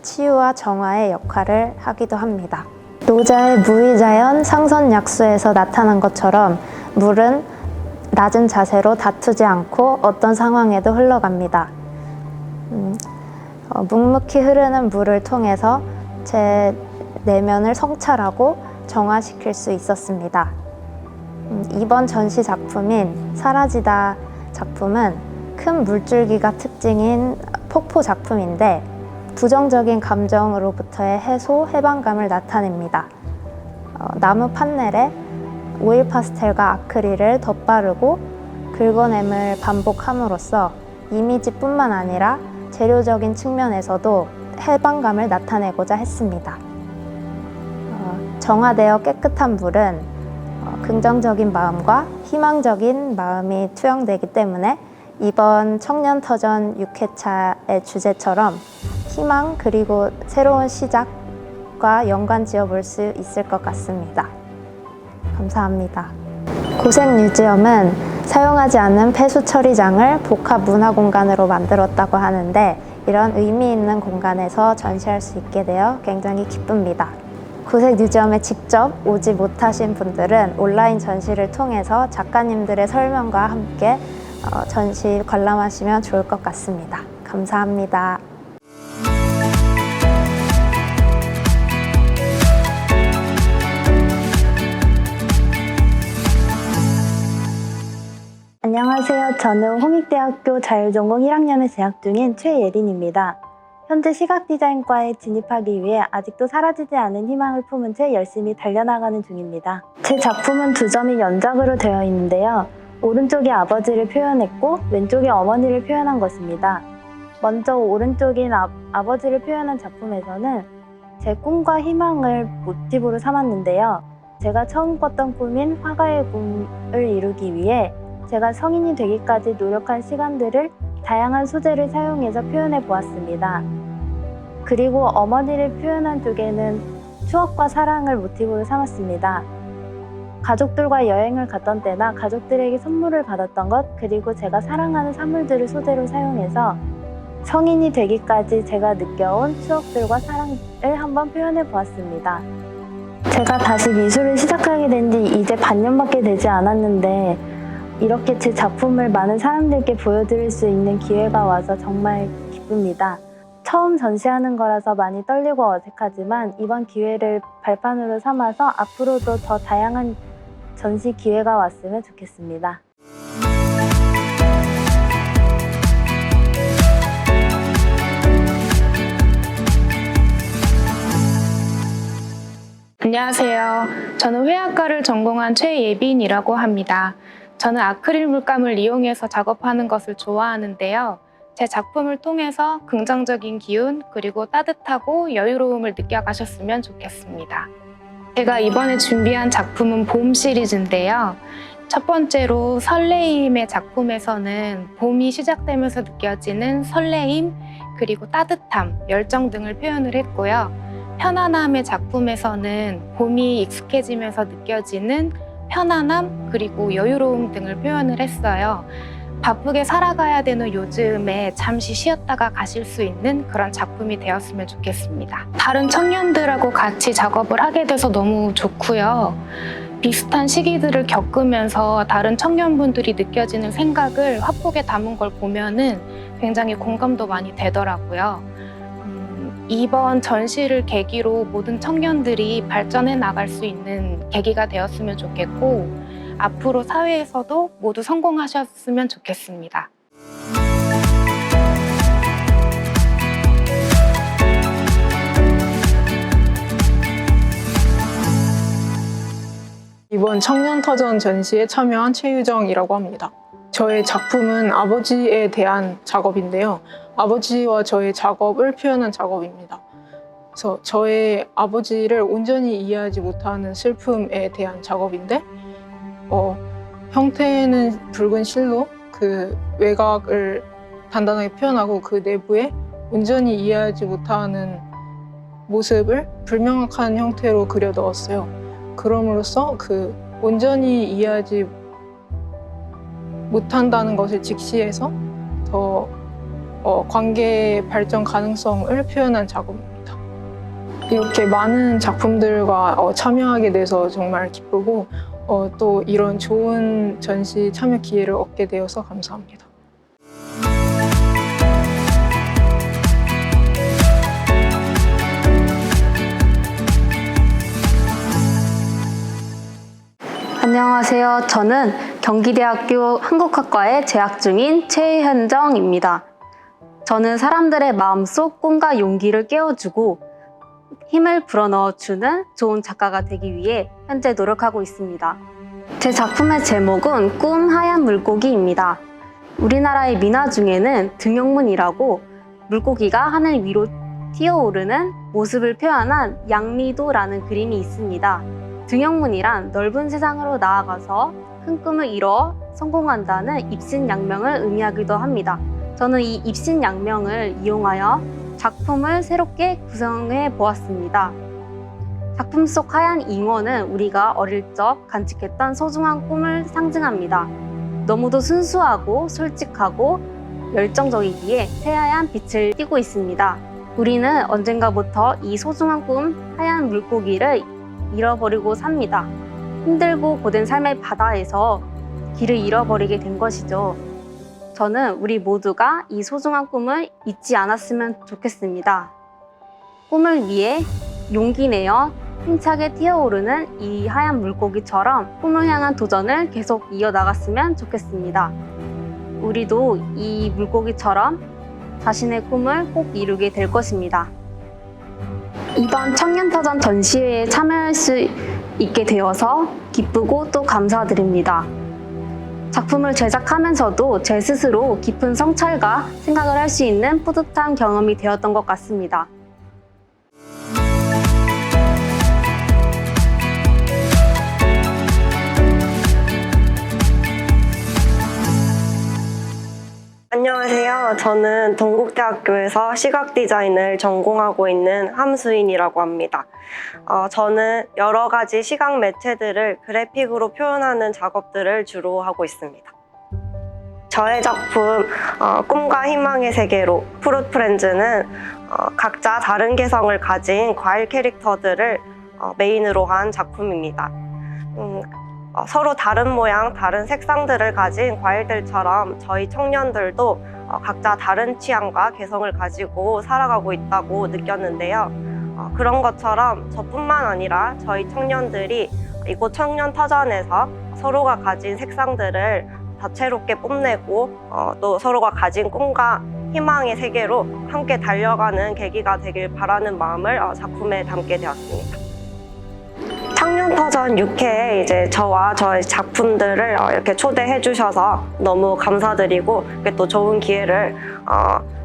치유와 정화의 역할을 하기도 합니다. 노자의 무의자연 상선약수에서 나타난 것처럼 물은 낮은 자세로 다투지 않고 어떤 상황에도 흘러갑니다. 묵묵히 흐르는 물을 통해서 제 내면을 성찰하고 정화시킬 수 있었습니다. 이번 전시 작품인 사라지다 작품은 큰 물줄기가 특징인 폭포 작품인데 부정적인 감정으로부터의 해소, 해방감을 나타냅니다. 나무 판넬에 오일 파스텔과 아크릴을 덧바르고 긁어냄을 반복함으로써 이미지뿐만 아니라 재료적인 측면에서도 해방감을 나타내고자 했습니다. 정화되어 깨끗한 물은 긍정적인 마음과 희망적인 마음이 투영되기 때문에 이번 청년터전 6회차의 주제처럼 희망 그리고 새로운 시작과 연관 지어볼 수 있을 것 같습니다. 감사합니다. 고색뮤지엄은 사용하지 않는 폐수 처리장을 복합 문화 공간으로 만들었다고 하는데 이런 의미 있는 공간에서 전시할 수 있게 되어 굉장히 기쁩니다. 고색뮤지엄에 직접 오지 못하신 분들은 온라인 전시를 통해서 작가님들의 설명과 함께 전시 관람하시면 좋을 것 같습니다. 감사합니다. 안녕하세요. 저는 홍익대학교 자율전공 1학년에 재학 중인 최예린입니다. 현재 시각디자인과에 진입하기 위해 아직도 사라지지 않은 희망을 품은 채 열심히 달려나가는 중입니다. 제 작품은 두 점이 연작으로 되어 있는데요. 오른쪽이 아버지를 표현했고 왼쪽이 어머니를 표현한 것입니다. 먼저 오른쪽인 아버지를 표현한 작품에서는 제 꿈과 희망을 모티브로 삼았는데요. 제가 처음 꿨던 꿈인 화가의 꿈을 이루기 위해 제가 성인이 되기까지 노력한 시간들을 다양한 소재를 사용해서 표현해 보았습니다. 그리고 어머니를 표현한 쪽에는 추억과 사랑을 모티브로 삼았습니다. 가족들과 여행을 갔던 때나 가족들에게 선물을 받았던 것, 그리고 제가 사랑하는 사물들을 소재로 사용해서 성인이 되기까지 제가 느껴온 추억들과 사랑을 한번 표현해 보았습니다. 제가 다시 미술을 시작하게 된 지 이제 반년밖에 되지 않았는데 이렇게 제 작품을 많은 사람들께 보여드릴 수 있는 기회가 와서 정말 기쁩니다. 처음 전시하는 거라서 많이 떨리고 어색하지만 이번 기회를 발판으로 삼아서 앞으로도 더 다양한 전시 기회가 왔으면 좋겠습니다. 안녕하세요. 저는 회화과를 전공한 최예빈이라고 합니다. 저는 아크릴 물감을 이용해서 작업하는 것을 좋아하는데요. 제 작품을 통해서 긍정적인 기운 그리고 따뜻하고 여유로움을 느껴가셨으면 좋겠습니다. 제가 이번에 준비한 작품은 봄 시리즈인데요. 첫 번째로 설레임의 작품에서는 봄이 시작되면서 느껴지는 설레임 그리고 따뜻함, 열정 등을 표현을 했고요. 편안함의 작품에서는 봄이 익숙해지면서 느껴지는 편안함 그리고 여유로움 등을 표현을 했어요. 바쁘게 살아가야 되는 요즘에 잠시 쉬었다가 가실 수 있는 그런 작품이 되었으면 좋겠습니다. 다른 청년들하고 같이 작업을 하게 돼서 너무 좋고요. 비슷한 시기들을 겪으면서 다른 청년분들이 느껴지는 생각을 화폭에 담은 걸 보면은 굉장히 공감도 많이 되더라고요. 이번 전시를 계기로 모든 청년들이 발전해 나갈 수 있는 계기가 되었으면 좋겠고, 앞으로 사회에서도 모두 성공하셨으면 좋겠습니다. 이번 청년터전 전시에 참여한 최유정이라고 합니다. 저의 작품은 아버지에 대한 작업인데요. 아버지와 저의 작업을 표현한 작업입니다. 그래서 저의 아버지를 온전히 이해하지 못하는 슬픔에 대한 작업인데, 형태는 붉은 실로 그 외곽을 단단하게 표현하고 그 내부에 온전히 이해하지 못하는 모습을 불명확한 형태로 그려 넣었어요. 그럼으로써 그 온전히 이해하지 못한다는 것을 직시해서 더 관계의 발전 가능성을 표현한 작업입니다. 이렇게 많은 작품들과 참여하게 돼서 정말 기쁘고, 또 이런 좋은 전시 참여 기회를 얻게 되어서 감사합니다. 안녕하세요. 저는 경기대학교 한국학과에 재학 중인 최현정입니다. 저는 사람들의 마음속 꿈과 용기를 깨워주고 힘을 불어넣어주는 좋은 작가가 되기 위해 현재 노력하고 있습니다. 제 작품의 제목은 꿈 하얀 물고기입니다. 우리나라의 민화 중에는 등용문이라고 물고기가 하늘 위로 튀어오르는 모습을 표현한 양리도라는 그림이 있습니다. 등용문이란 넓은 세상으로 나아가서 큰 꿈을 이뤄 성공한다는 입신양명을 의미하기도 합니다. 저는 이 입신양명을 이용하여 작품을 새롭게 구성해 보았습니다. 작품 속 하얀 잉어는 우리가 어릴 적 간직했던 소중한 꿈을 상징합니다. 너무도 순수하고 솔직하고 열정적이기에 새하얀 빛을 띠고 있습니다. 우리는 언젠가부터 이 소중한 꿈 하얀 물고기를 잃어버리고 삽니다. 힘들고 고된 삶의 바다에서 길을 잃어버리게 된 것이죠. 저는 우리 모두가 이 소중한 꿈을 잊지 않았으면 좋겠습니다. 꿈을 위해 용기 내어 힘차게 튀어오르는 이 하얀 물고기처럼 꿈을 향한 도전을 계속 이어나갔으면 좋겠습니다. 우리도 이 물고기처럼 자신의 꿈을 꼭 이루게 될 것입니다. 이번 청년터전 전시회에 참여할 수 있게 되어서 기쁘고 또 감사드립니다. 작품을 제작하면서도 제 스스로 깊은 성찰과 생각을 할 수 있는 뿌듯한 경험이 되었던 것 같습니다. 안녕하세요. 저는 동국대학교에서 시각디자인을 전공하고 있는 함수인이라고 합니다. 저는 여러 가지 시각 매체들을 그래픽으로 표현하는 작업들을 주로 하고 있습니다. 저의 작품 꿈과 희망의 세계로 프루트 프렌즈는 각자 다른 개성을 가진 과일 캐릭터들을 메인으로 한 작품입니다. 서로 다른 모양, 다른 색상들을 가진 과일들처럼 저희 청년들도 각자 다른 취향과 개성을 가지고 살아가고 있다고 느꼈는데요. 그런 것처럼 저뿐만 아니라 저희 청년들이 이곳 청년터전에서 서로가 가진 색상들을 다채롭게 뽐내고 또 서로가 가진 꿈과 희망의 세계로 함께 달려가는 계기가 되길 바라는 마음을 작품에 담게 되었습니다. 청년터전 6회에 이제 저와 저의 작품들을 이렇게 초대해 주셔서 너무 감사드리고 또 좋은 기회를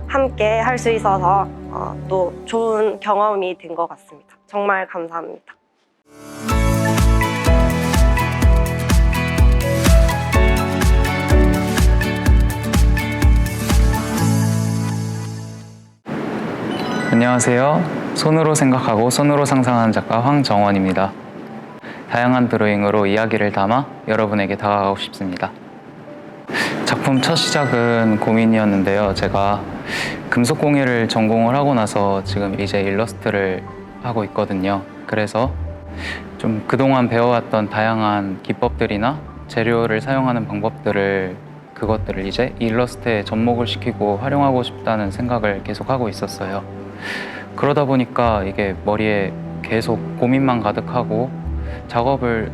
함께 할 수 있어서 또 좋은 경험이 된 것 같습니다. 정말 감사합니다. 안녕하세요. 손으로 생각하고 손으로 상상하는 작가 황정원입니다. 다양한 드로잉으로 이야기를 담아 여러분에게 다가가고 싶습니다. 작품 작품 첫 시작은 고민이었는데요. 제가 금속공예를 전공을 하고 나서 지금 이제 일러스트를 하고 있거든요. 그래서 좀 그동안 배워왔던 다양한 기법들이나 재료를 사용하는 그것들을 이제 일러스트에 접목을 시키고 활용하고 싶다는 생각을 계속 하고 있었어요. 그러다 보니까 이게 머리에 계속 고민만 가득하고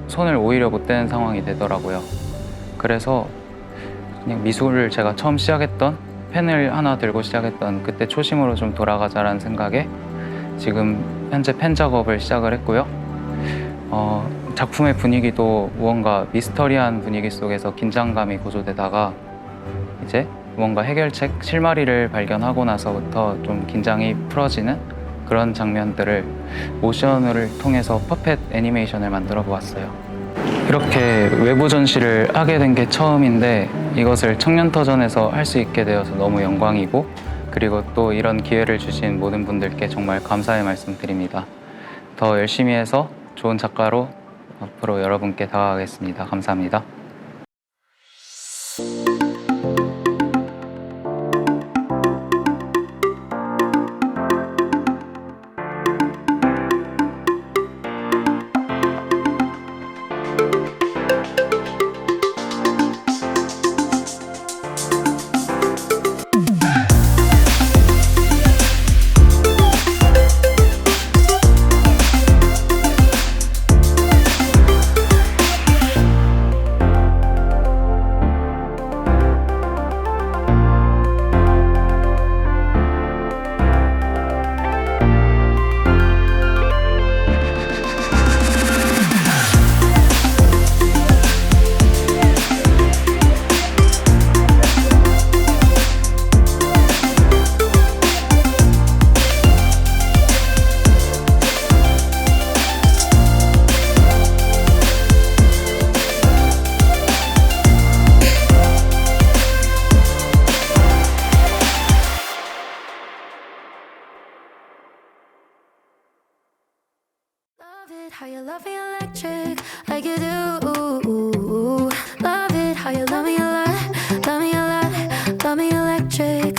손을 오히려 못 대는 상황이 되더라고요. 그래서 그냥 미술을 제가 처음 시작했던 펜을 하나 들고 시작했던 그때 초심으로 좀 돌아가자라는 생각에 지금 현재 펜 작업을 시작을 했고요. 작품의 분위기도 무언가 미스터리한 분위기 속에서 긴장감이 고조되다가 이제 무언가 해결책, 실마리를 발견하고 나서부터 좀 긴장이 풀어지는 그런 장면들을 모션을 통해서 퍼펫 애니메이션을 만들어 보았어요. 이렇게 외부 전시를 하게 된 게 처음인데 이것을 청년터전에서 할 수 있게 되어서 너무 영광이고 그리고 또 이런 기회를 주신 모든 분들께 정말 감사의 말씀 드립니다. 더 열심히 해서 좋은 작가로 앞으로 여러분께 다가가겠습니다. 감사합니다. How you love me electric like you do. Love it how you love me a lot, love me a lot, love me electric.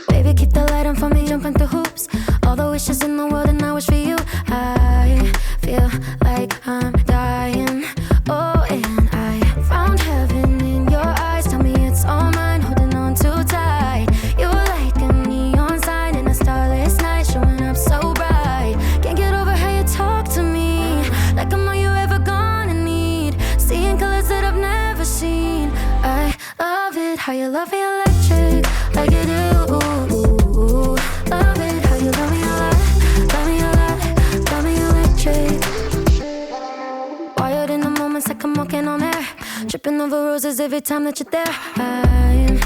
Baby, keep the light on for me, jumping through hoops. All the wishes in the world and I wish for you. I feel like I'm dying. Oh, and I found heaven in your eyes. Tell me it's all mine, holding on too tight. You're like a neon sign in a starless night, showing up so bright. Can't get over how you talk to me, like I'm all you ever gonna need. Seeing colors that I've never seen. I love it how you love me electric, like you do. Love it how you love me a lot, love me a lot, love me electric. Wired in the moments like I'm walking on air, tripping over roses every time that you're there. I'm